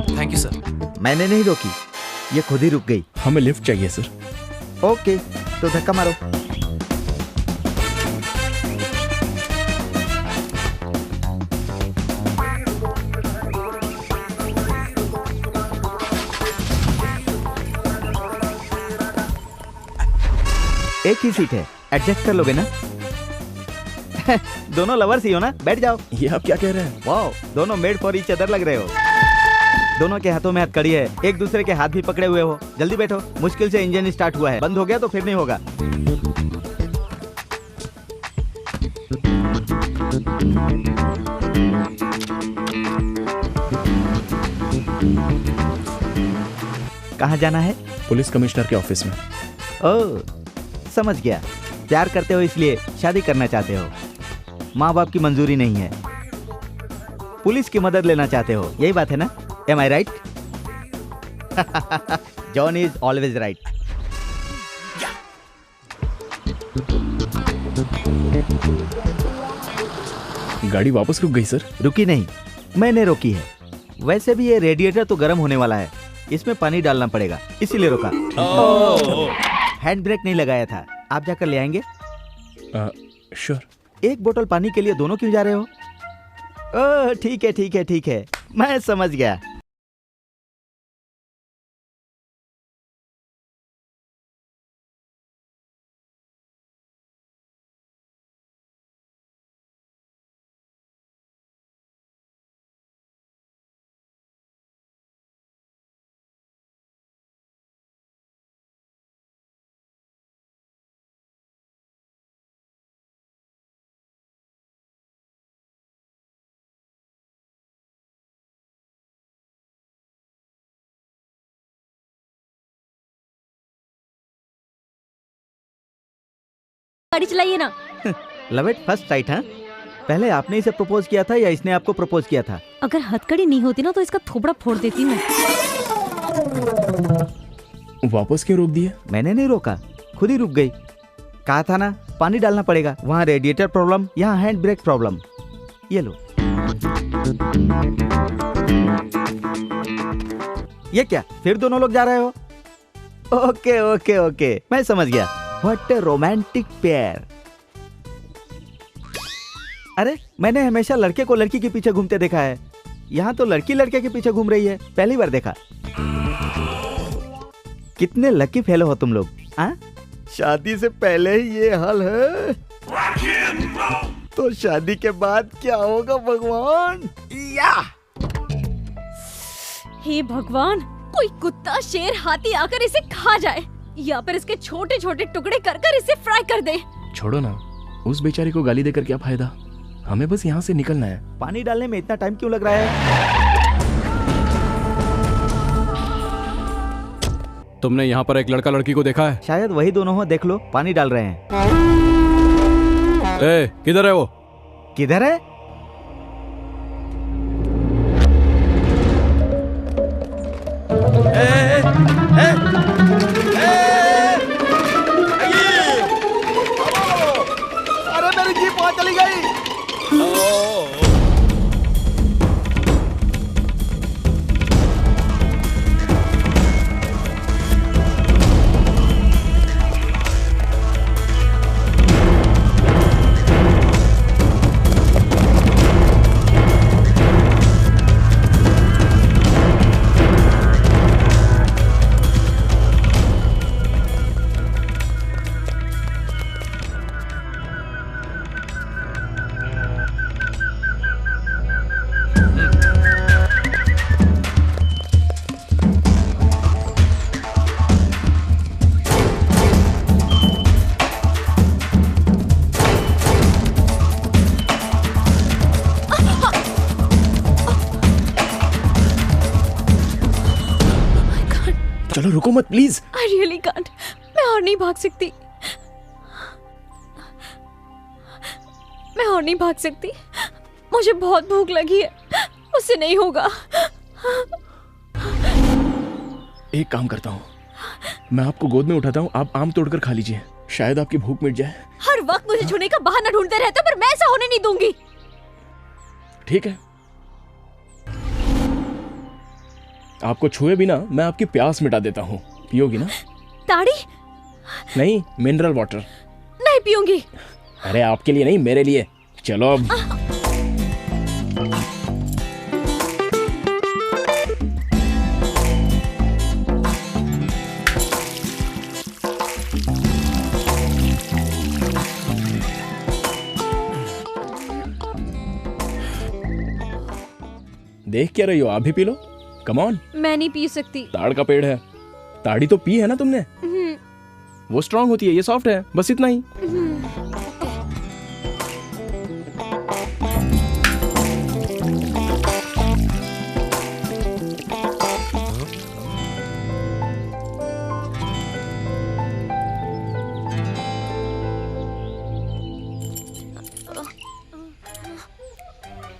Thank you sir. मैंने नहीं रोकी, ये खुद ही रुक गई। हमें लिफ्ट चाहिए सर। ओके, तो धक्का मारो। एक ही सीट है, एडजस्ट कर लोगे ना? दोनों लवर्स ही हो ना? बैठ जाओ। ये आप क्या कह रहे हैं? वाओ, दोनों मेड फॉर ईच अदर लग रहे हो। दोनों के हाथों में हथकड़ी है, एक दूसरे के हाथ भी पकड़े हुए हो। जल्दी बैठो, मुश्किल से इंजन स्टार्ट हुआ है, बंद हो गया तो फिर नहीं होगा। कहाँ जाना है? पुलिस कमिश्नर के ऑफिस में। ओह, समझ गया। प्यार करते हो इसलिए शादी करना चाहते हो। माँ बाप की मंजूरी नहीं है, पुलिस की मदद लेना चाहते हो, यही बात है ना? Am I right? John is always right. गाड़ी वापस रुक गई सर। रुकी नहीं, मैंने रोकी है। वैसे भी ये रेडिएटर तो गर्म होने वाला है, इसमें पानी डालना पड़ेगा, इसीलिए रोका। हैंड ब्रेक नहीं लगाया था। आप जाकर ले आएंगे? श्योर। एक बोतल पानी के लिए दोनों क्यों जा रहे हो? ओह, ठीक है ठीक है ठीक है, मैं समझ गया। गाड़ी चलाइए ना। लव इट फर्स्ट साइट, हाँ? पहले आपने इसे प्रपोज किया था या इसने आपको प्रपोज किया था? अगर हथकड़ी नहीं होती ना तो इसका थोबड़ा फोड़ देती मैं। वापस क्यों रोक दिया? मैंने नहीं रोका, खुद ही रुक गई। कहा था ना पानी डालना पड़ेगा। वहाँ रेडिएटर प्रॉब्लम, यहाँ हैंड ब्रेक प्रॉब्लम। ये लो। ये क्या, फिर दोनों लोग जा रहे हो? ओके ओके ओके, मैं समझ गया। What A romantic pair. अरे, मैंने हमेशा लड़के को लड़की के पीछे घूमते देखा है, यहाँ तो लड़की लड़के के पीछे घूम रही है, पहली बार देखा। कितने लकी फेलो हो तुम लोग, हाँ? शादी से पहले ही ये हाल है, तो शादी के बाद क्या होगा भगवान? या! हे भगवान, कोई कुत्ता, शेर, हाथी आकर इसे खा जाए या फिर इसके छोटे छोटे टुकड़े कर कर इसे फ्राई कर दे। छोड़ो ना, उस बेचारे को गाली देकर क्या फायदा? हमें बस यहाँ से निकलना है। पानी डालने में इतना टाइम क्यों लग रहा है? तुमने यहाँ पर एक लड़का लड़की को देखा है? शायद वही दोनों हो, देख लो, पानी डाल रहे हैं। ए, किधर है वो? किधर है? अरे मेरी जीप वहां चली गई। चलो रुको मत प्लीज। I really can't. मैं और नहीं भाग सकती। मैं और नहीं भाग सकती। मुझे बहुत भूख लगी है। मुझसे नहीं होगा। एक काम करता हूँ, मैं आपको गोद में उठाता हूँ, आप आम तोड़कर खा लीजिए, शायद आपकी भूख मिट जाए। हर वक्त मुझे छूने का बहाना ढूंढते रहते हो, पर मैं ऐसा होने नहीं दूंगी। ठीक है, आपको छुए बिना मैं आपकी प्यास मिटा देता हूँ, पियोगी ना? ताड़ी? नहीं, मिनरल वाटर। नहीं पीऊंगी। अरे आपके लिए नहीं, मेरे लिए। चलो अब। देख क्या रही हो, आप भी पी लो। Come on. मैं नहीं पी सकती। ताड़ का पेड़ है, ताड़ी तो पी है ना तुमने? वो स्ट्रांग होती है, ये सॉफ्ट है, बस इतना ही।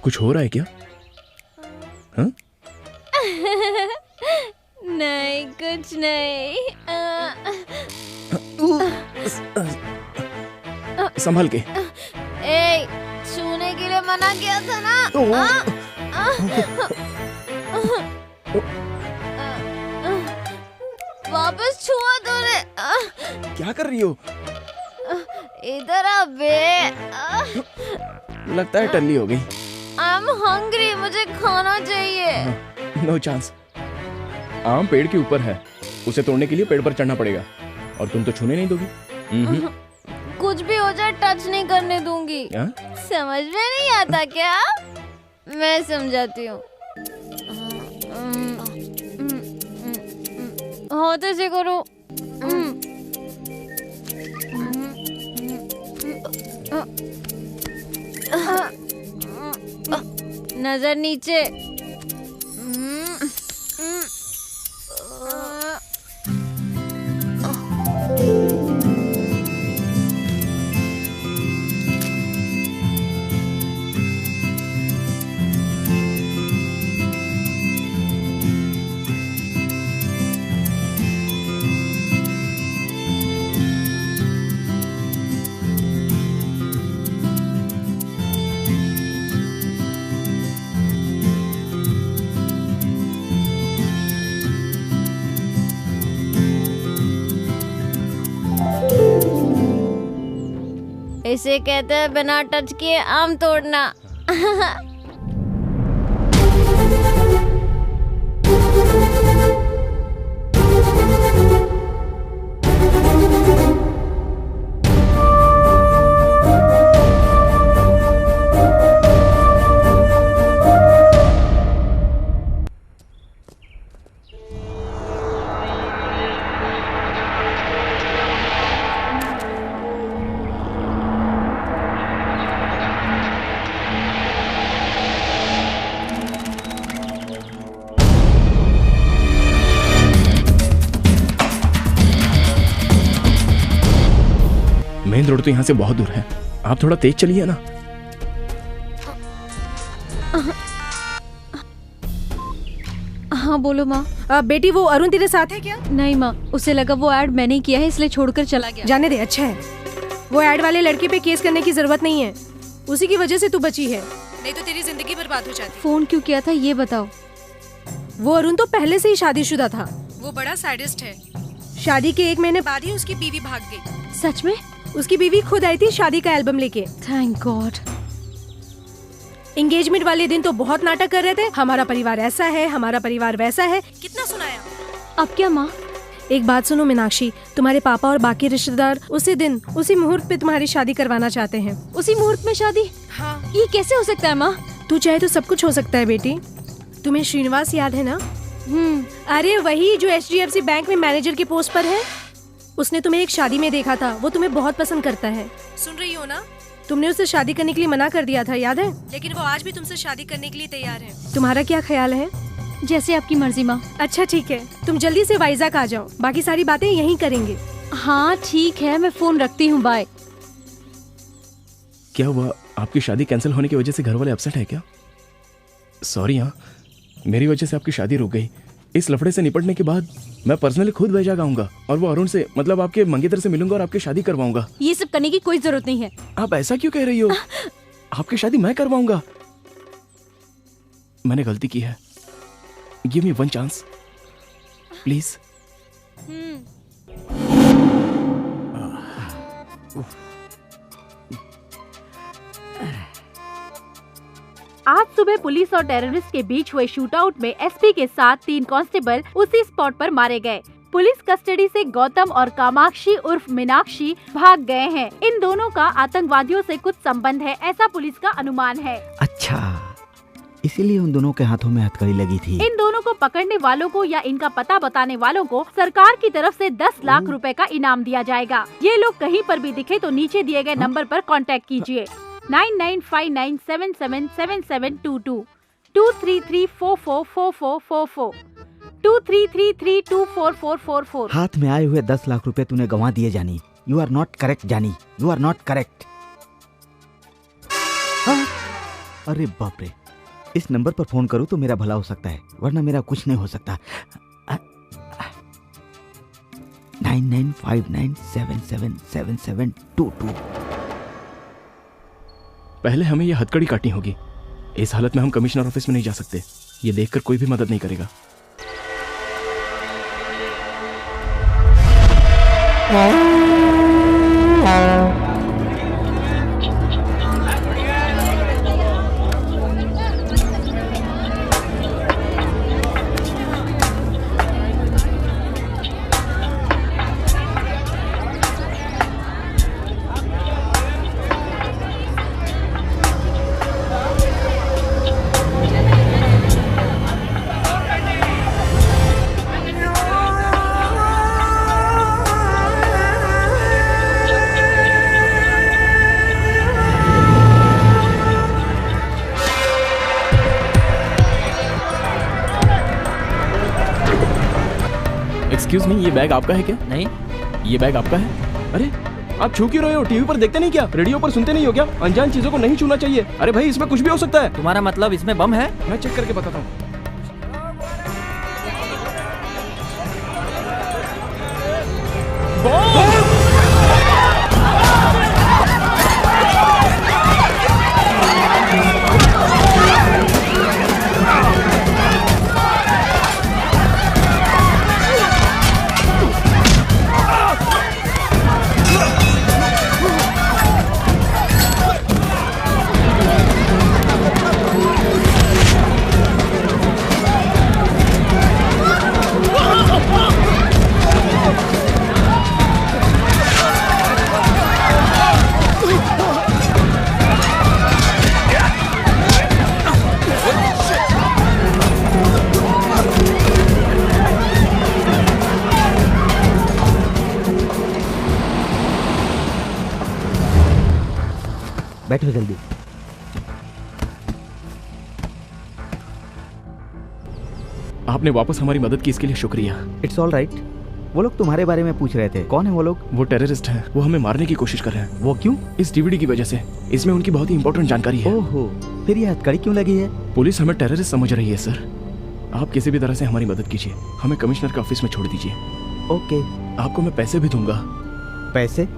कुछ हो रहा है क्या? हाँ? नहीं, कुछ नहीं। संभल के। ए, छूने के लिए मना किया था ना? वापस छुआ तूने। क्या कर रही हो? इधर आ बे। लगता है टल्ली हो गई। I'm hungry, मुझे खाना चाहिए। No chance. आम पेड़ के ऊपर है, उसे तोड़ने के लिए पेड़ पर चढ़ना पड़ेगा, और तुम तो छूने नहीं दोगी। कुछ भी हो जाए टच नहीं करने दूंगी। समझ में नहीं आता क्या? मैं समझाती हूँ। होते से करो। नजर नीचे। इसे कहते हैं बिना टच किए आम तोड़ना। मेन रोड तो यहाँ से बहुत दूर है, आप थोड़ा तेज चलिए ना। हाँ बोलो माँ। बेटी वो अरुण तेरे साथ है क्या? नहीं माँ, उसे लगा वो ऐड मैंने ही किया है इसलिए छोड़कर चला गया। जाने दे, अच्छा है। वो ऐड वाले लड़के पे केस करने की जरूरत नहीं है, उसी की वजह से तू बची है, नहीं तो तेरी जिंदगी बर्बाद हो जाती। फोन क्यों किया था ये बताओ। वो अरुण तो पहले से ही शादीशुदा था, वो बड़ा सैडिस्ट है। शादी के 1 महीने बाद ही उसकी बीवी भाग गई। सच में? उसकी बीवी खुद आई थी शादी का एल्बम लेके। Thank God. एंगेजमेंट वाले दिन तो बहुत नाटक कर रहे थे, हमारा परिवार ऐसा है, हमारा परिवार वैसा है। कितना सुनाया। अब क्या माँ? एक बात सुनो मीनाक्षी, तुम्हारे पापा और बाकी रिश्तेदार उसी दिन उसी मुहूर्त पे तुम्हारी शादी करवाना चाहते हैं। उसी मुहूर्त में शादी? हाँ। ये कैसे हो सकता है माँ? तू चाहे तो सब कुछ हो सकता है बेटी। तुम्हें श्रीनिवास याद है ना? अरे वही जो HDFC बैंक में मैनेजर की पोस्ट पर है। उसने तुम्हें एक शादी में देखा था, वो तुम्हें बहुत पसंद करता है। सुन रही हो ना? तुमने उससे शादी करने के लिए मना कर दिया था, याद है? लेकिन वो आज भी तुमसे शादी करने के लिए तैयार है। तुम्हारा क्या ख्याल है? जैसे आपकी मर्जी माँ। अच्छा ठीक है, तुम जल्दी से वाइजाग आ जाओ, बाकी सारी बातें यहीं करेंगे। हाँ ठीक है, मैं फोन रखती हूँ, बाय। क्या हुआ, आपकी शादी कैंसिल होने की वजह से घर वाले अपसेट है क्या? सॉरी हाँ, मेरी वजह से आपकी शादी रुक गई। इस लफड़े से निपटने के बाद मैं पर्सनली खुद वैजाग आऊंगा और वो अरुण से, मतलब आपके मंगेतर से मिलूंगा और आपकी शादी करवाऊंगा। ये सब करने की कोई जरूरत नहीं है। आप ऐसा क्यों कह रही हो? आपकी शादी मैं करवाऊंगा। मैंने गलती की है, give me one chance please. आज सुबह पुलिस और टेररिस्ट के बीच हुए शूटआउट में एसपी के साथ 3 कांस्टेबल उसी स्पॉट पर मारे गए। पुलिस कस्टडी से गौतम और कामाक्षी उर्फ मीनाक्षी भाग गए हैं। इन दोनों का आतंकवादियों से कुछ संबंध है, ऐसा पुलिस का अनुमान है। अच्छा, इसीलिए उन दोनों के हाथों में हथकड़ी लगी थी। इन दोनों को पकड़ने वालों को या इनका पता बताने वालों को सरकार की तरफ से 10 लाख रुपए का इनाम दिया जाएगा। ये लोग कहीं पर भी दिखे तो नीचे दिए गए नंबर पर कांटेक्ट कीजिए 9959777722 233444444 233324444। हाथ में आए हुए 10 लाख रुपए तूने गंवा दिए जानी। यू आर नॉट करेक्ट जानी, यू आर नॉट करेक्ट। अरे बाप रे, इस नंबर पर फोन करूं तो मेरा भला हो सकता है, वरना मेरा कुछ नहीं हो सकता। 9959777722। पहले हमें यह हथकड़ी काटनी होगी। इस हालत में हम कमिश्नर ऑफिस में नहीं जा सकते। ये देखकर कोई भी मदद नहीं करेगा। एक्सक्यूज मी, ये बैग आपका है क्या? नहीं। ये बैग आपका है? अरे आप छू क्यों रहे हो? टीवी पर देखते नहीं क्या? रेडियो पर सुनते नहीं हो क्या? अनजान चीजों को नहीं छूना चाहिए। अरे भाई, इसमें कुछ भी हो सकता है। तुम्हारा मतलब इसमें बम है? मैं चेक करके बताता हूँ। बैठो जल्दी। आपने वापस हमारी मदद की, इसके लिए शुक्रिया। It's all right. वो लोग तुम्हारे बारे में पूछ रहे थे। कौन है वो लोग? वो टेररिस्ट हैं। वो हमें मारने की कोशिश कर रहे हैं। वो क्यों? इस डीवीडी की वजह से। इसमें उनकी बहुत ही इंपॉर्टेंट जानकारी है। ओहो, फिर ये हथकड़ी क्यों लगी है? पुलिस हमें टेररिस्ट समझ रही है सर। आप किसी भी तरह से हमारी मदद कीजिए, हमें कमिश्नर के ऑफिस में छोड़ दीजिए। ओके। आपको मैं पैसे भी दूंगा। पैसे?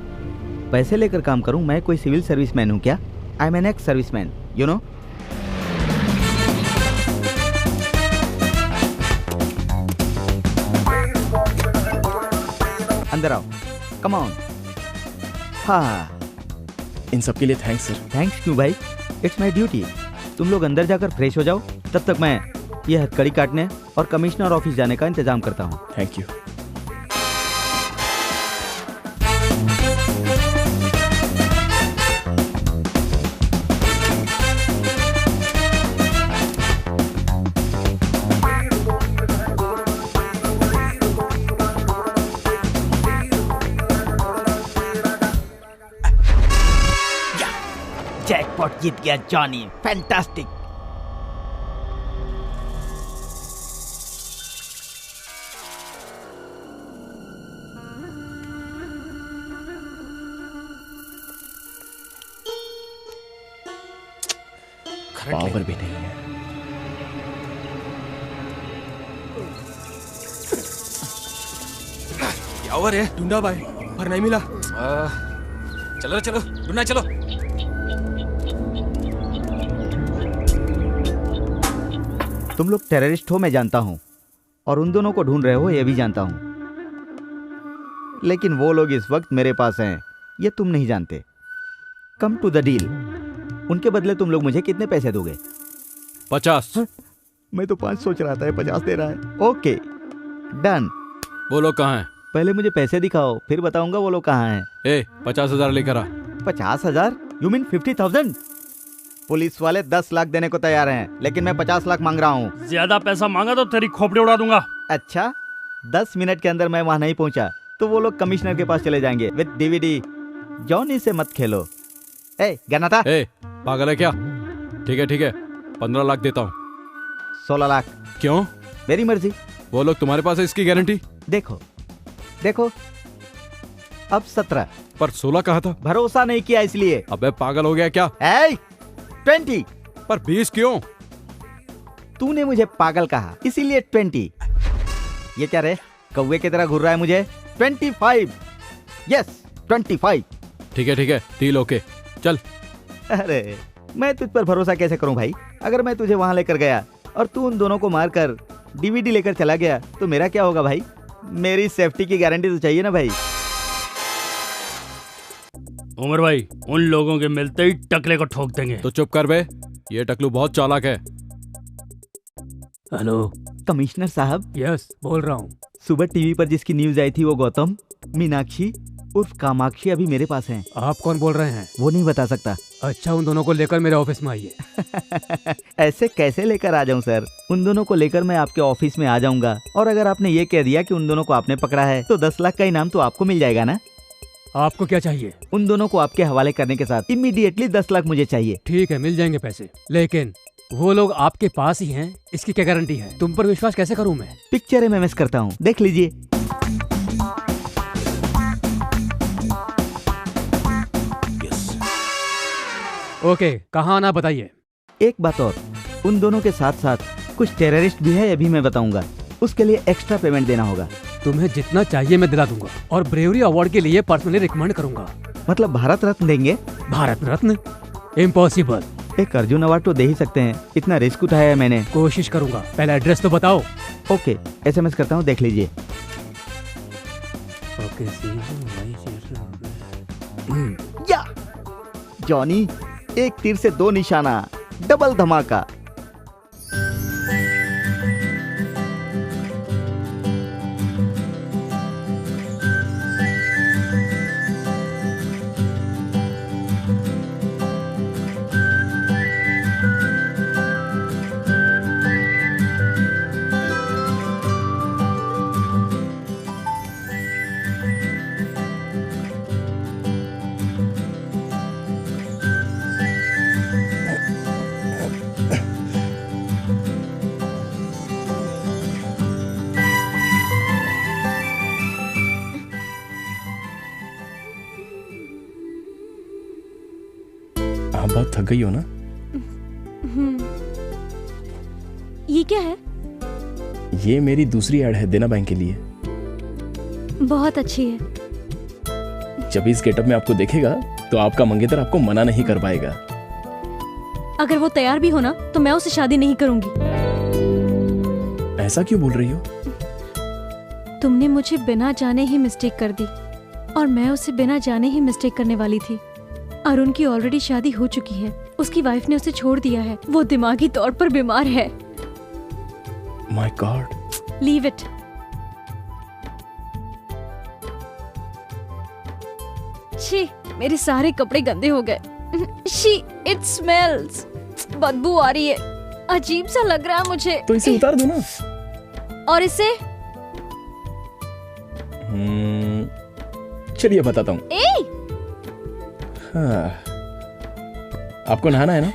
पैसे लेकर काम करूं? मैं कोई सिविल सर्विसमैन हूं क्या? I am an ex serviceman, you know. अंदर आओ, कम ऑन। हाँ, इन सब के लिए थैंक्स सर। थैंक्स क्यों भाई, इट्स माय ड्यूटी। तुम लोग अंदर जाकर फ्रेश हो जाओ, तब तक मैं ये हथकड़ी काटने और कमिश्नर ऑफिस जाने का इंतजाम करता हूँ। Thank you. जैकपॉट जीत गया जॉनी, फैंटास्टिक। पावर भी नहीं है। क्या हुआ रे? ढूंढा भाई पर नहीं मिला। चलो चलो ढूंढना चलो। तुम लोग टेररिस्ट हो मैं जानता हूं, और उन दोनों को ढूंढ रहे हो ये भी जानता हूं, लेकिन वो लोग इस वक्त मेरे पास हैं ये तुम नहीं जानते। Come to the deal. उनके बदले तुम लोग मुझे कितने पैसे दोगे? 50। मैं तो 5 सोच रहा था, 50 दे रहा है। Okay done. वो लोग कहाँ हैं? पहले मुझे पैसे दिखाओ फिर बताऊंगा वो लोग कहाँ हैं। 50,000 लेकर आ। 50,000? You mean 50,000? पुलिस वाले 10 लाख देने को तैयार हैं, लेकिन मैं 50 लाख मांग रहा हूँ। ज्यादा पैसा मांगा तो तेरी खोपड़ी उड़ा दूंगा। अच्छा, 10 मिनट के अंदर मैं वहाँ नहीं पहुँचा तो वो लोग कमिश्नर के पास चले जाएंगे विद डीवीडी। जॉनी से मत खेलो। गाना था। पागल है क्या? ठीक है 15 लाख देता हूँ। 16 लाख। क्यों? मेरी मर्जी। वो लोग तुम्हारे पास है इसकी गारंटी? देखो अब 17। पर 16 कहा था। भरोसा नहीं किया इसलिए। अबे पागल हो गया क्या? 20। पर 20 क्यों? तूने मुझे पागल कहा इसीलिए 20। ये क्या रे, कौवे की तरह घूर रहा है मुझे? 25। यस 25। ठीक है डील ओके चल। अरे मैं तुझ पर भरोसा कैसे करूं भाई? अगर मैं तुझे वहां लेकर गया और तू उन दोनों को मारकर डीवीडी लेकर चला गया तो मेरा क्या होगा भाई? मेरी सेफ्टी की गारंटी तो चाहिए ना भाई। उमर भाई, उन लोगों के मिलते ही टकले को ठोक देंगे। तो चुप कर बे, ये टकलू बहुत चालाक है। हेलो कमिश्नर साहब। यस बोल रहा हूँ। सुबह टीवी पर जिसकी न्यूज आई थी वो गौतम, मीनाक्षी उर्फ कामाक्षी अभी मेरे पास हैं। आप कौन बोल रहे हैं? वो नहीं बता सकता। अच्छा, उन दोनों को लेकर मेरे ऑफिस में आइए। ऐसे कैसे लेकर आ जाऊं सर? उन दोनों को लेकर मैं आपके ऑफिस में आ जाऊंगा, और अगर आपने ये कह दिया कि उन दोनों को आपने पकड़ा है तो 10 लाख का इनाम तो आपको मिल जाएगा ना? आपको क्या चाहिए? उन दोनों को आपके हवाले करने के साथ इमीडिएटली 10 लाख मुझे चाहिए। ठीक है, मिल जाएंगे पैसे, लेकिन वो लोग आपके पास ही हैं, इसकी क्या गारंटी है? तुम पर विश्वास कैसे करूं मैं? पिक्चर MMS करता हूँ, देख लीजिए। ओके, कहाँ आना बताइए। एक बात और, उन दोनों के साथ साथ कुछ टेररिस्ट भी है, ये भी मैं बताऊंगा। उसके लिए एक्स्ट्रा पेमेंट देना होगा। तुम्हें जितना चाहिए मैं दिला दूंगा, और ब्रेवरी अवार्ड के लिए पर्सनली रिकमेंड करूंगा। मतलब भारत रत्न देंगे? भारत रत्न? इम्पॉसिबल। एक अर्जुन अवार्ड तो दे ही सकते हैं, इतना रिस्क उठाया है मैंने। कोशिश करूंगा, पहले एड्रेस तो बताओ। ओके, SMS करता हूँ, देख लीजिए। या जॉनी, एक तीर से 2 निशाना, डबल धमाका। आप बहुत थक गई हो ना? ये क्या है? ये मेरी दूसरी ऐड है देना बैंक के लिए। बहुत अच्छी है। जब इस गेटअप में आपको देखेगा तो आपका मंगेतर आपको मना नहीं कर पाएगा। अगर वो तैयार भी हो ना तो मैं उससे शादी नहीं करूंगी। ऐसा क्यों बोल रही हो? तुमने मुझे बिना जाने ही मिस्टेक कर दी, और मैं उसे बिना जाने ही मिस्टेक करने वाली थी। अरुण की ऑलरेडी शादी हो चुकी है, उसकी वाइफ ने उसे छोड़ दिया है, वो दिमागी तौर पर बीमार है। My God. Leave it. छी, मेरे सारे कपड़े गंदे हो गए। She, it smells. बदबू आ रही है, अजीब सा लग रहा है मुझे। तो इसे उतार दो ना। और इसे? चलिए बताता हूँ। हाँ। आपको नहाना है ना?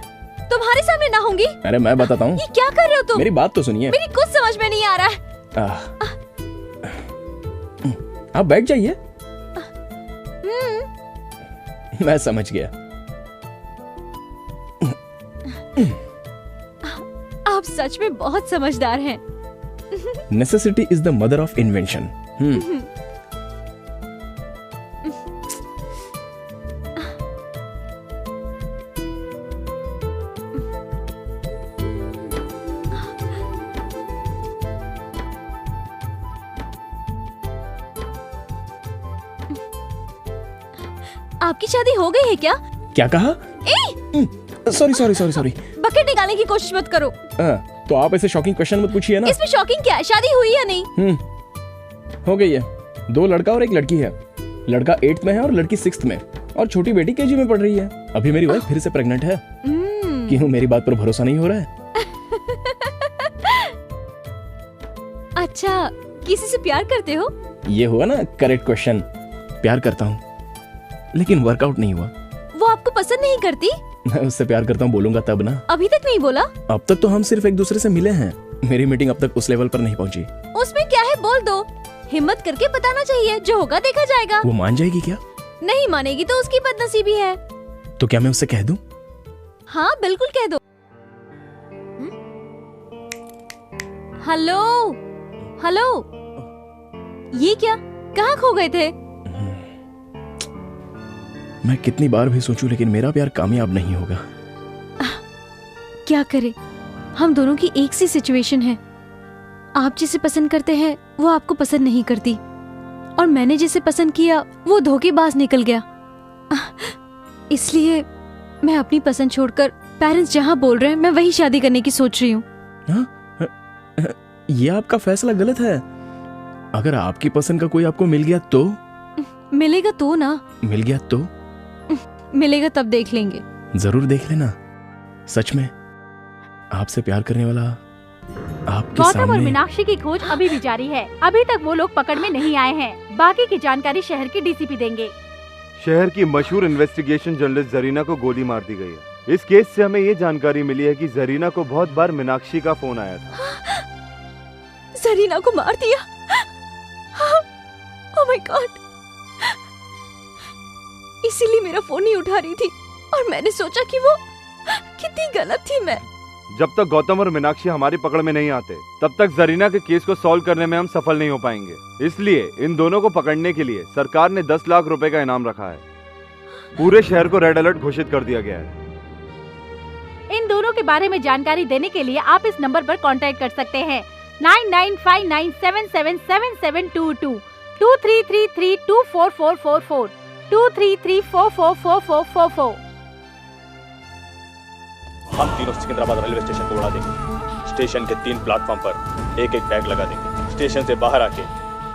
तुम्हारे सामने नहाऊंगी? अरे मैं बताता हूँ। ये क्या कर रहे हो तुम? मेरी बात तो सुनिए। मेरी कुछ समझ में नहीं आ रहा है। आप बैठ जाइए। मैं समझ गया। सच में बहुत समझदार हैं। Necessity is the mother of invention. आपकी शादी हो गई है क्या? क्या कहा? सॉरी। बकेट निकालने की कोशिश मत करो। तो आप ऐसे शॉकिंग क्वेश्चन मत पूछिए ना। इसमें शॉकिंग क्या है? शादी हुई या नहीं? हो गई है। 2 लड़का और 1 लड़की है। लड़का 8th में है और लड़की 6th में, और छोटी बेटी KG में पढ़ रही है। अभी मेरी वाइफ फिर से प्रेग्नेंट है। क्यों, मेरी बात पर भरोसा नहीं हो रहा है? अच्छा, किसी से प्यार करते हो? ये हुआ ना करेक्ट क्वेश्चन। प्यार करता हूँ, लेकिन वर्कआउट नहीं हुआ। वो आपको पसंद नहीं करती? मैं उससे प्यार करता हूँ बोलूंगा तब ना। अभी तक नहीं बोला? अब तक तो हम सिर्फ एक दूसरे से मिले हैं। मेरी मीटिंग अब तक उस लेवल पर नहीं पहुंची। उसमें क्या है, बोल दो। हिम्मत करके बताना चाहिए, जो होगा देखा जाएगा। वो मान जाएगी क्या? नहीं मानेगी तो उसकी बदनसीबी है। तो क्या मैं उससे कह दूं? हाँ बिल्कुल कह दो। हेलो, ये क्या, कहाँ खो गए थे? मैं कितनी बार भी सोचूं, लेकिन मेरा प्यार कामयाब नहीं होगा। क्या करे, हम दोनों की एक सी सिचुएशन है। आप जिसे पसंद करते हैं वो आपको पसंद नहीं करती, और मैंने जिसे पसंद किया वो धोखेबाज निकल गया। इसलिए मैं अपनी पसंद छोड़कर पेरेंट्स जहाँ बोल रहे हैं मैं वही शादी करने की सोच रही हूँ। ये आपका फैसला गलत है। अगर आपकी पसंद का कोई आपको मिल गया तो? मिलेगा तो ना। मिल गया तो? मिलेगा तब देख लेंगे। जरूर देख लेना। सच में आपसे प्यार करने वाला आपके गौतम सामने। और मीनाक्षी की खोज अभी भी जारी है। अभी तक वो लोग पकड़ में नहीं आए हैं। बाकी की जानकारी शहर के DCP देंगे। शहर की मशहूर इन्वेस्टिगेशन जर्नलिस्ट जरीना को गोली मार दी गई है। इस केस से हमें ये जानकारी मिली है कि जरीना को बहुत बार मीनाक्षी का फोन आया था। जरीना को मार दिया? Oh my God. इसीलिए मेरा फोन नहीं उठा रही थी, और मैंने सोचा कि वो कितनी गलत थी मैं। जब तक गौतम और मीनाक्षी हमारी पकड़ में नहीं आते, तब तक जरीना के केस को सॉल्व करने में हम सफल नहीं हो पाएंगे। इसलिए इन दोनों को पकड़ने के लिए सरकार ने 10 लाख रुपए का इनाम रखा है। पूरे शहर को रेड अलर्ट घोषित कर दिया गया है। इन दोनों के बारे में जानकारी देने के लिए आप इस नंबर पर कांटेक्ट कर सकते हैं 9959777722 2333244444 2334444444। हम तीनों सिकंदराबाद रेलवे स्टेशन को उड़ा देंगे। स्टेशन के 3 प्लेटफॉर्म पर एक टैग लगा देंगे। स्टेशन से बाहर आके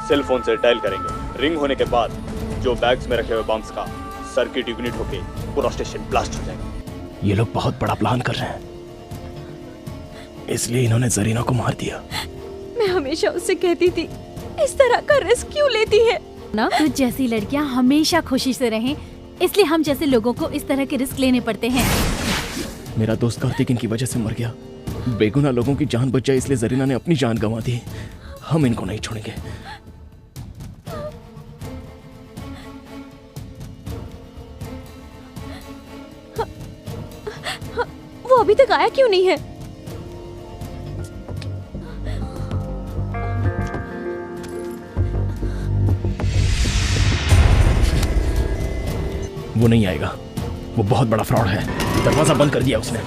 सेल फोन से डायल करेंगे। रिंग होने के बाद जो बैग्स में रखे हुए बम्स का सर्किट यूनिट होके पूरा स्टेशन ब्लास्ट हो जाएगा। ये लोग बहुत बड़ा प्लान कर रहे हैं, इसलिए इन्होंने जरीना को मार दिया। मैं हमेशा उससे कहती थी, इस तरह का रिस्क क्यों लेती है ना? तो जैसी लड़कियां हमेशा खुशी से रहें, इसलिए हम जैसे लोगों को इस तरह के रिस्क लेने पड़ते हैं। मेरा दोस्त कार्तिक इनकी वजह से मर गया। बेगुनाह लोगों की जान बच जाए, इसलिए जरीना ने अपनी जान गंवा दी। हम इनको नहीं छोड़ेंगे। वो अभी तक आया क्यों नहीं है? वो नहीं आएगा, वो बहुत बड़ा फ्रॉड है। दरवाजा बंद कर दिया उसने।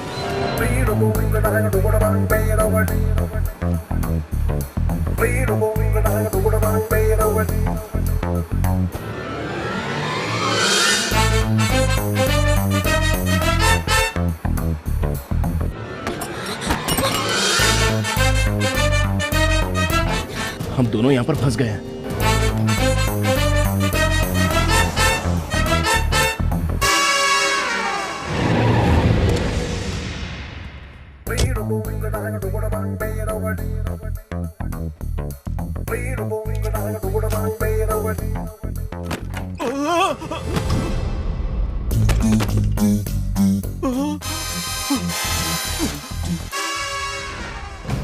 हम दोनों यहाँ पर फंस गए हैं।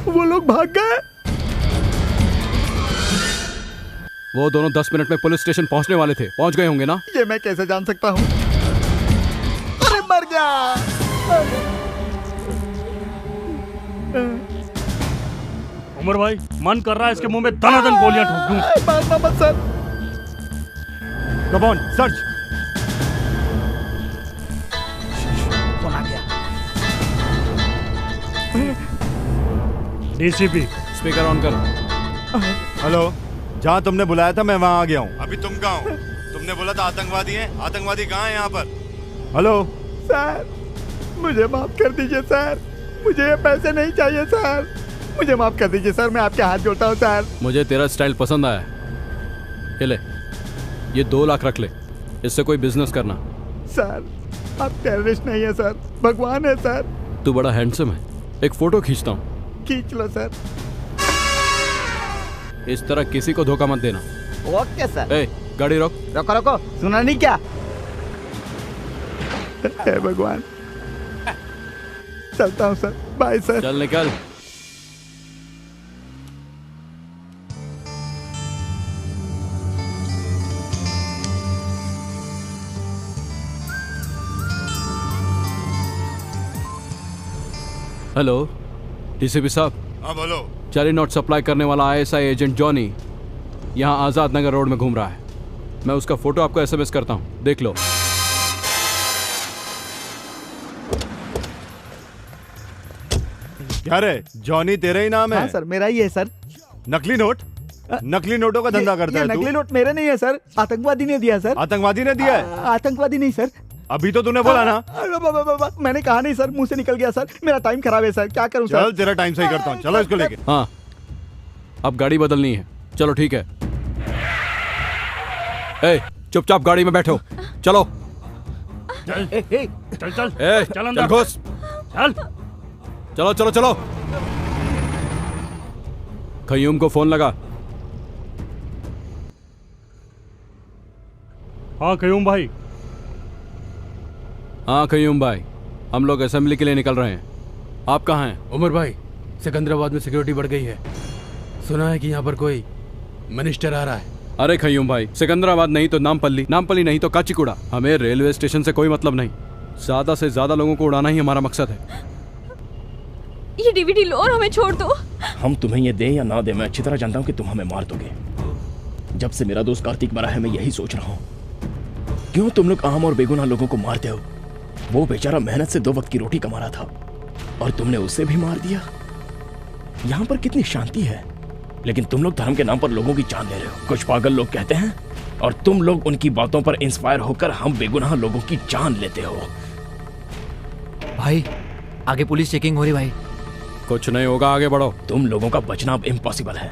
वो लोग भाग गए। वो दोनों 10 मिनट में पुलिस स्टेशन पहुंचने वाले थे। पहुंच गए होंगे ना? ये मैं कैसे जान सकता हूँ? अरे मर गया। उमर भाई मन कर रहा है इसके मुंह में दनादन गोलियां ठोक दूं। मारना मत सर। Come on search. कौन आ गया? डीसीपी स्पीकर ऑन कर। हेलो, जहाँ तुमने बुलाया था मैं वहाँ आ गया हूँ। अभी तुम कहाँ हो? तुमने बोला था आतंकवादी हैं। आतंकवादी कहाँ हैं यहाँ पर? हेलो सर, मुझे माफ कर दीजिए सर, मुझे ये पैसे नहीं चाहिए सर, मुझे माफ कर दीजिए सर, मैं आपके हाथ जोड़ता हूँ सर। मुझे तेरा स्टाइल पसंद आया। ये ले, ये 2 लाख रख ले, इससे कोई बिजनेस करना। सर आप टेररिस्ट नहीं है सर, भगवान है सर। तू बड़ा हैंडसम है, एक फोटो खींचता हूँ। खींच लो सर। इस तरह किसी को धोखा मत देना। Okay sir. ए, गाड़ी रोक। रोको रोको, सुना नहीं क्या? हे भगवान, चलता हूँ सर, बाय सर। चल निकल। हेलो डीसीपी साहब। हाँ बोलो। जाली नोट सप्लाई करने वाला आईएसआई एजेंट जॉनी यहाँ आजाद नगर रोड में घूम रहा है। मैं उसका फोटो आपको एसएमएस करता हूँ, देख लो। क्या रे, जॉनी तेरा ही नाम है? हाँ सर, मेरा ही है सर। नकली नोट? नकली नोटों का धंधा करता है तू? नकली नोट मेरे नहीं है सर, आतंकवादी ने दिया सर। आतंकवादी ने दिया है? आतंकवादी नहीं सर। अभी तो तूने बोला ना। मैंने कहा नहीं सर, मुंह से निकल गया सर, मेरा टाइम खराब है सर, क्या करूं सर? चल तेरा टाइम सही करता हूँ, चलो इसको लेके। हाँ, अब गाड़ी बदलनी है। चलो ठीक है। ए, चुपचाप गाड़ी में बैठो, चलो। चल चल चल ए, चल अंदर घुस। चल। चलो चलो चलो। खयूम को फोन लगा। हाँ खयूम भाई। हाँ खयूम भाई, हम लोग असेंबली के लिए निकल रहे हैं। आप कहाँ हैं? उमर भाई, सिकंदराबाद में सिक्योरिटी बढ़ गई है। सुना है कि यहाँ पर कोई मिनिस्टर आ रहा है। अरे खयूम भाई, सिकंदराबाद नहीं तो नामपल्ली, नामपल्ली नहीं तो काचीगुड़ा। हमें रेलवे स्टेशन से कोई मतलब नहीं, ज्यादा से ज्यादा लोगों को उड़ाना ही हमारा मकसद है। ये डीवीडी लो और हमें छोड़ दो। हम तुम्हें ये दे या ना दे, मैं अच्छी तरह जानता हूँ कि तुम हमें मार दोगे। जब से मेरा दोस्त कार्तिक मरा है मैं यही सोच रहा हूँ, क्यों तुम लोग आम और बेगुनाह लोगों को मारते हो? वो बेचारा मेहनत से 2 वक्त की रोटी कमा रहा था और तुमने उसे भी मार दिया। यहाँ पर कितनी शांति है, लेकिन तुम लोग धर्म के नाम पर लोगों की जान ले रहे हो। कुछ पागल लोग कहते हैं और तुम लोग उनकी बातों पर इंस्पायर होकर हम बेगुनाह लोगों की जान लेते हो। भाई आगे पुलिस चेकिंग हो रही भाई। कुछ नहीं होगा, आगे बढ़ो। तुम लोगों का बचना अब इम्पॉसिबल है।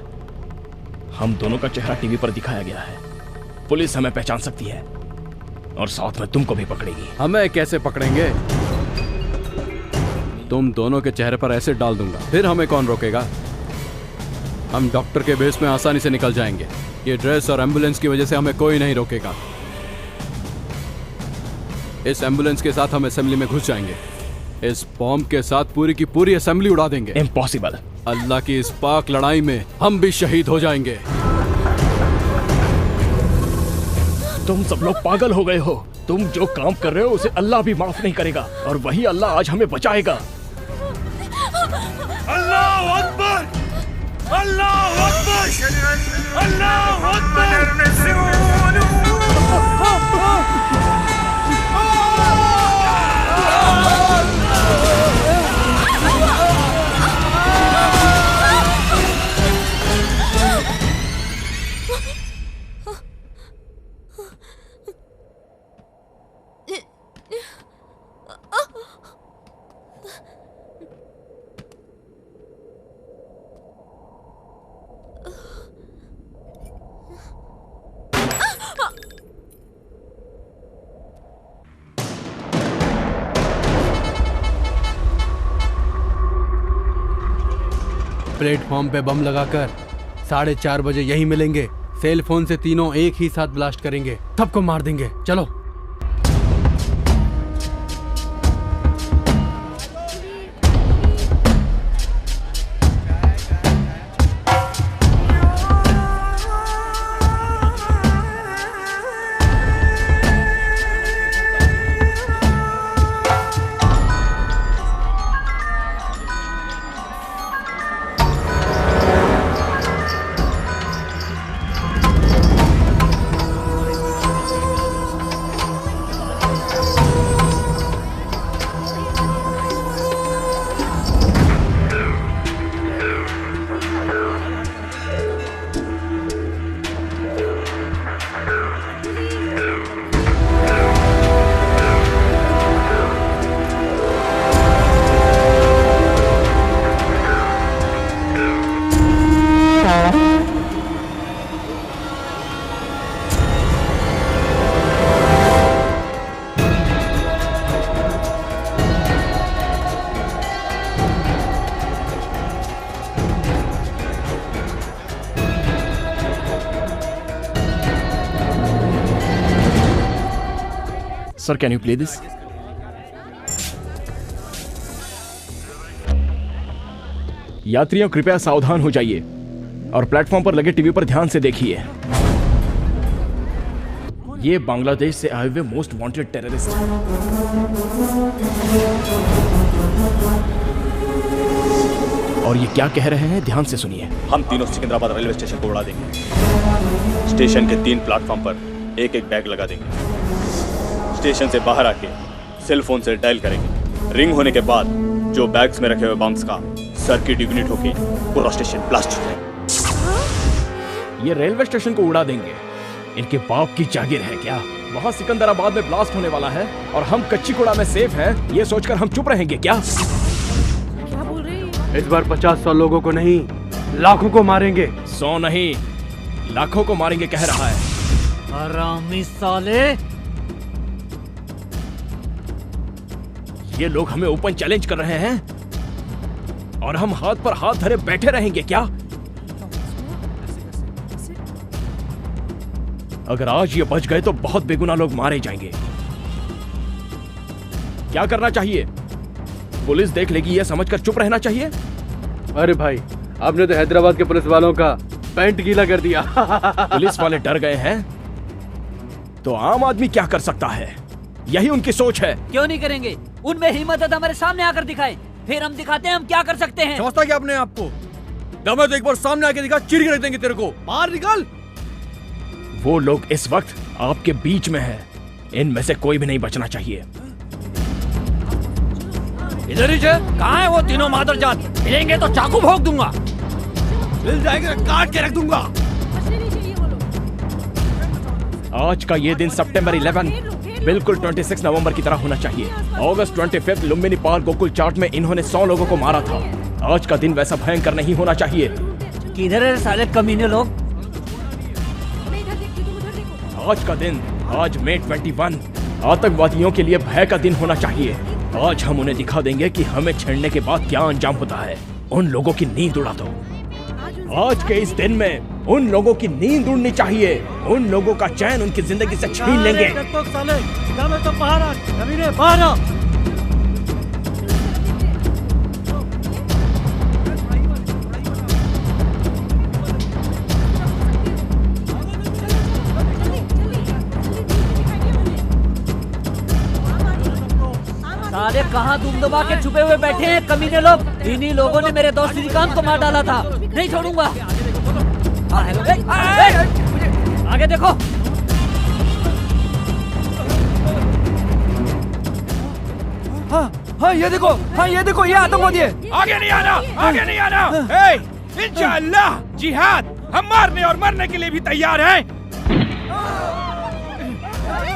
हम दोनों का चेहरा टीवी पर दिखाया गया है, पुलिस हमें पहचान सकती है और साथ में तुमको भी पकड़ेगी। हमें कैसे पकड़ेंगे? तुम दोनों के चेहरे पर एसिड डाल दूंगा, फिर हमें कौन रोकेगा? हम डॉक्टर के बेस में आसानी से निकल जाएंगे। ये ड्रेस और एम्बुलेंस की वजह से हमें कोई नहीं रोकेगा। इस एम्बुलेंस के साथ हम असेंबली में घुस जाएंगे। इस बॉम्ब के साथ पूरी की पूरी असेंबली उड़ा देंगे। इम्पॉसिबल। अल्लाह की इस पाक लड़ाई में हम भी शहीद हो जाएंगे। तुम सब लोग पागल हो गए हो। तुम जो काम कर रहे हो उसे अल्लाह भी माफ नहीं करेगा और वही अल्लाह आज हमें बचाएगा। अल्लाह अकबर, अल्लाह अकबर, अल्लाह अकबर। प्लेटफॉर्म पे बम लगाकर 4:30 बजे यहीं मिलेंगे। सेल फोन से तीनों एक ही साथ ब्लास्ट करेंगे, सबको मार देंगे। चलो। Sir can you play this? यात्रियों कृपया सावधान हो जाइए और प्लेटफॉर्म पर लगे टीवी पर ध्यान से देखिए। ये बांग्लादेश से आए हुए मोस्ट वांटेड टेररिस्ट हैं। और ये क्या कह रहे हैं, ध्यान से सुनिए। हम तीनों सिकंदराबाद रेलवे स्टेशन को उड़ा देंगे। स्टेशन के 3 प्लेटफॉर्म पर एक एक बैग लगा देंगे। स्टेशन से बाहर आके सेल फोन से डायल करेंगे। रिंग होने के बाद जो बैग्स में रखे हुए बम्स का सर्किट इग्निट होके पूरा स्टेशन ब्लास्ट हो जाएगा। ये रेलवे स्टेशन को उड़ा देंगे। इनके बाप की जागीर है क्या? वहाँ सिकंदराबाद में ब्लास्ट होने वाला है और हम कच्चीकुड़ा में सेफ हैं, ये सोचकर हम चुप रहेंगे क्या? क्या बोल रहे हैं? इस बार 50-100 लोगों को नहीं, लाखों को मारेंगे। 100 नहीं, लाखों को मारेंगे कह रहा है। हरामी साले! ये लोग हमें ओपन चैलेंज कर रहे हैं और हम हाथ पर हाथ धरे बैठे रहेंगे क्या? अगर आज ये बच गए तो बहुत बेगुनाह लोग मारे जाएंगे। क्या करना चाहिए? पुलिस देख लेगी ये समझकर चुप रहना चाहिए? अरे भाई, आपने तो हैदराबाद के पुलिस वालों का पैंट गीला कर दिया। पुलिस वाले डर गए हैं तो आम आदमी क्या कर सकता है? यही उनकी सोच है। क्यों नहीं करेंगे? उनमें हिम्मत है तो हमारे सामने आकर दिखाए, फिर हम दिखाते हैं हम क्या कर सकते हैं। समझता क्या अपने आप को? दम तो एक बार सामने आके दिखा, चीर के रख देंगे तेरे को। बाहर निकल। वो लोग इस वक्त आपके बीच में है, इनमें से कोई भी नहीं बचना चाहिए। इधर ही कहाँ है वो तीनों मादरजात? मिलेंगे तो चाकू भोंक दूंगा। मिल जाएगा काट के रख दूंगा। आज का ये दिन सितंबर 11 बिल्कुल 26 नवंबर की तरह होना चाहिए। अगस्त 25 लुम्बिनी पार्क गोकुल चाट में इन्होंने 100 लोगों को मारा था। आज का दिन वैसा भयंकर नहीं होना चाहिए। किधर है साले कमीने लोग? आज का दिन, आज मई 21 आतंकवादियों के लिए भय का दिन होना चाहिए। आज हम उन्हें दिखा देंगे कि हमें छेड़ने के बाद क्या अंजाम होता है। उन लोगों की नींद उड़ा दो। आज के इस दिन में उन लोगों की नींद उड़नी चाहिए। उन लोगों का चैन उनकी जिंदगी से छीन लेंगे। बाहर आ। सारे कहाँ दुम दबा के छुपे हुए बैठे हैं कमीने लोग? इन्हीं लोगों ने मेरे दोस्त श्रीकांत को मार डाला था। नहीं छोड़ूंगा। आगे देखो। हाँ ये देखो, हाँ ये देखो, ये आतंकवादी है। आगे नहीं आना, आगे नहीं आना। इंशाअल्लाह जिहाद, हम मारने और मरने के लिए भी तैयार हैं।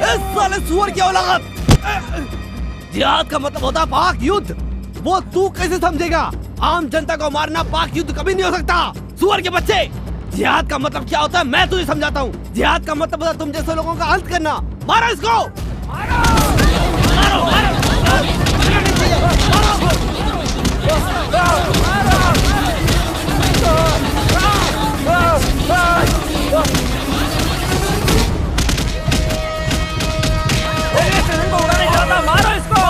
इस साले सुअर की औलाद! जिहाद का मतलब होता पाक युद्ध। वो तू कैसे समझेगा? आम जनता को मारना पाक युद्ध कभी नहीं हो सकता। सुअर के बच्चे! जिहाद का मतलब क्या होता है मैं तुझे समझाता हूँ। जिहाद का मतलब होता है तुम जैसे लोगों का अंत करना। मारो इसको! मारो! मारो! मारो! मारो इसको!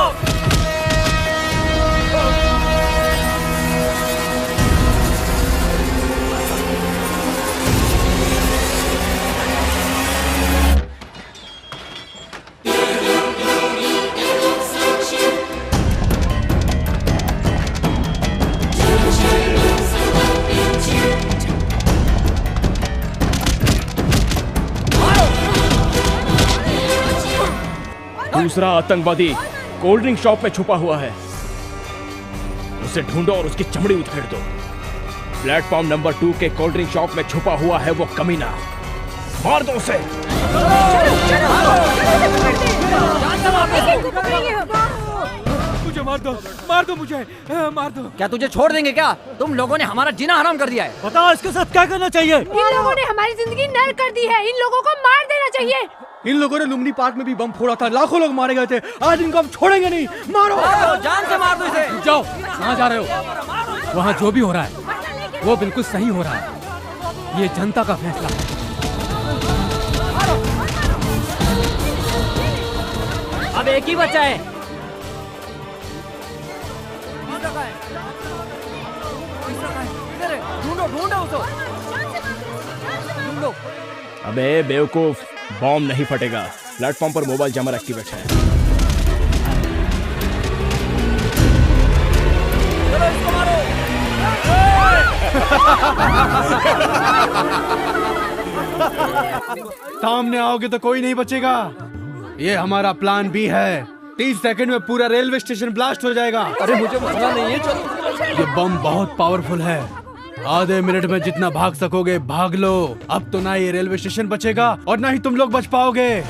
दूसरा आतंकवादी कोल्ड ड्रिंक शॉप में छुपा हुआ है। उसे ढूंढो और उसकी चमड़ी उधेड़ दो। प्लेटफॉर्म नंबर 2 के कोल्ड ड्रिंक शॉप में छुपा हुआ है वो कमीना। मार दो उसे। मुझे मार दो मुझे, मार दो। क्या तुझे छोड़ देंगे क्या? तुम लोगों ने हमारा जीना हराम कर दिया है। बताओ इसके साथ क्या करना चाहिए? इन लोगों ने हमारी जिंदगी नर्क कर दी है। इन लोगों को मार देना चाहिए। इन लोगों ने लुम्बिनी पार्क में भी बम फोड़ा था, लाखों लोग मारे गए थे। आज इनको हम छोड़ेंगे नहीं। मारो, जान से मार दो इसे। जाओ, कहाँ जा रहे हो? वहाँ जो भी हो रहा है वो बिल्कुल सही हो रहा है। ये जनता का फैसला है। अब एक ही बचा है। ढूंढो ढूंढो उसको, ढूंढो। अबे बेवकूफ, बॉम्ब नहीं फटेगा। प्लेटफॉर्म पर मोबाइल जमर एक्टिवेट है। चलो इसको मारो। सामने आओगे तो कोई नहीं बचेगा। ये हमारा प्लान बी है। 30 सेकंड में पूरा रेलवे स्टेशन ब्लास्ट हो जाएगा। अरे मुझे मरना नहीं है, चलो। ये बम बहुत पावरफुल है। आधे मिनट में जितना भाग सकोगे भाग लो। अब तो ना ये रेलवे स्टेशन बचेगा और ना ही तुम लोग बच पाओगे।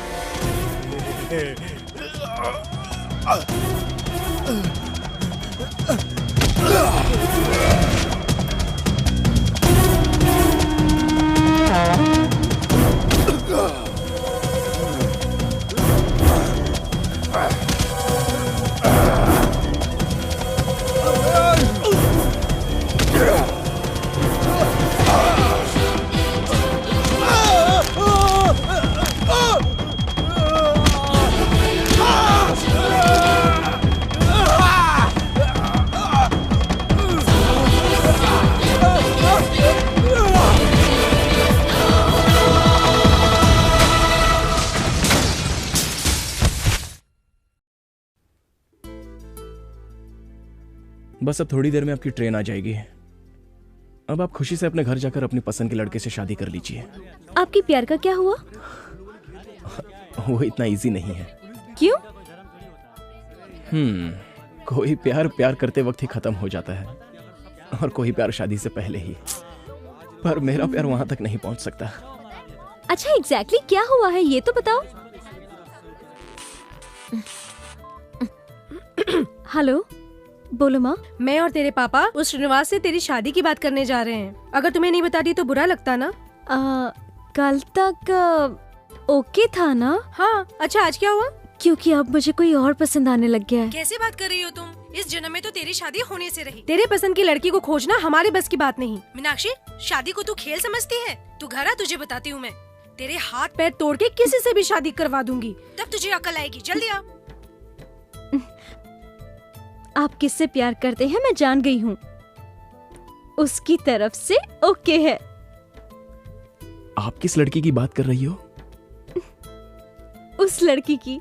बस अब थोड़ी देर में आपकी ट्रेन आ जाएगी। अब आप खुशी से अपने घर जाकर अपनी पसंद के लड़के से शादी कर लीजिए। आपकी प्यार का क्या हुआ? वो इतना इजी नहीं है। क्यों? कोई प्यार प्यार करते वक्त ही खत्म हो जाता है और कोई प्यार शादी से पहले ही। पर मेरा प्यार वहां तक नहीं पहुंच सकता। अच्छा एग्जैक्टली क्या हुआ है ये तो बताओ। हेलो, बोलो माँ। मैं और तेरे पापा उस श्रीनिवास से तेरी शादी की बात करने जा रहे हैं। अगर तुम्हें नहीं बताती तो बुरा लगता ना? कल तक ओके था ना? हाँ। अच्छा आज क्या हुआ? क्योंकि अब मुझे कोई और पसंद आने लग गया है। कैसे बात कर रही हो तुम? इस जन्म में तो तेरी शादी होने से रही। तेरे पसंद की लड़की को खोजना हमारे बस की बात नहीं। मीनाक्षी, शादी को तू खेल समझती है? तू घर आ, तुझे बताती हूँ मैं। तेरे हाथ पैर तोड़ के किसी से भी शादी करवा दूंगी, तब तुझे अकल आएगी। जल्दी आ। आप किससे प्यार करते हैं मैं जान गई हूँ। उसकी तरफ से ओके है। आप किस लड़की की बात कर रही हो? उस लड़की की